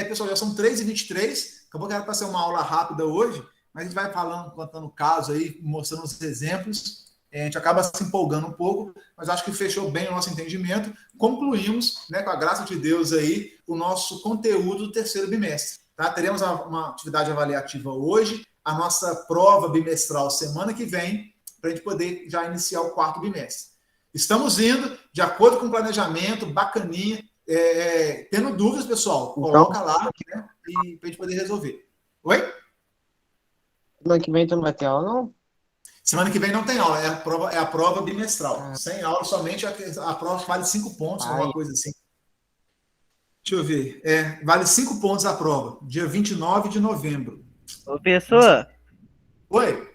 Pessoal, já são 3h23. Acabou que era para ser uma aula rápida hoje, mas a gente vai falando, contando o caso aí, mostrando os exemplos. A gente acaba se empolgando um pouco, mas acho que fechou bem o nosso entendimento. Concluímos, né, com a graça de Deus aí, o nosso conteúdo do terceiro bimestre. Tá? Teremos uma atividade avaliativa hoje, a nossa prova bimestral semana que vem, para a gente poder já iniciar o quarto bimestre. Estamos indo de acordo com o planejamento, bacaninha. Tendo dúvidas, pessoal, coloca lá, né, e para a gente poder resolver. Oi? Semana que vem tu não vai ter aula, não? Semana que vem não tem aula, é a prova bimestral. Sem aula, somente a prova vale 5 pontos, alguma coisa assim. Deixa eu ver. Vale 5 pontos a prova, dia 29 de novembro. Ô, professor, Oi?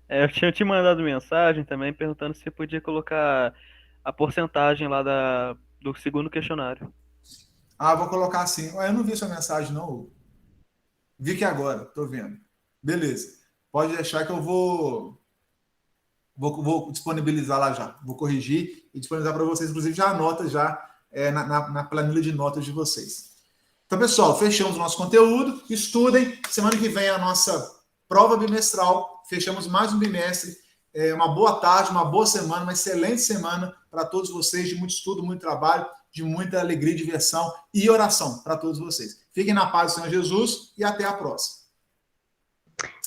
eu tinha te mandado mensagem também perguntando se podia colocar a porcentagem lá do segundo questionário. Vou colocar assim. Eu não vi sua mensagem, não, Hugo. Vi aqui agora, tô vendo. Beleza. Pode deixar que eu vou disponibilizar lá já. Vou corrigir e disponibilizar para vocês. Inclusive, já anota já na planilha de notas de vocês. Então, pessoal, fechamos o nosso conteúdo. Estudem. Semana que vem é a nossa prova bimestral. Fechamos mais um bimestre. Uma boa tarde, uma boa semana, uma excelente semana para todos vocês, de muito estudo, muito trabalho, de muita alegria, diversão e oração para todos vocês. Fiquem na paz do Senhor Jesus e até a próxima.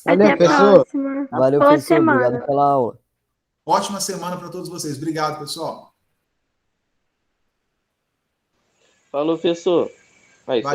Valeu, Até a professor. próxima. Valeu, Boa professor. semana. Obrigado pela aula. Ótima semana para todos vocês. Obrigado, pessoal. Falou, professor. Aí, Valeu.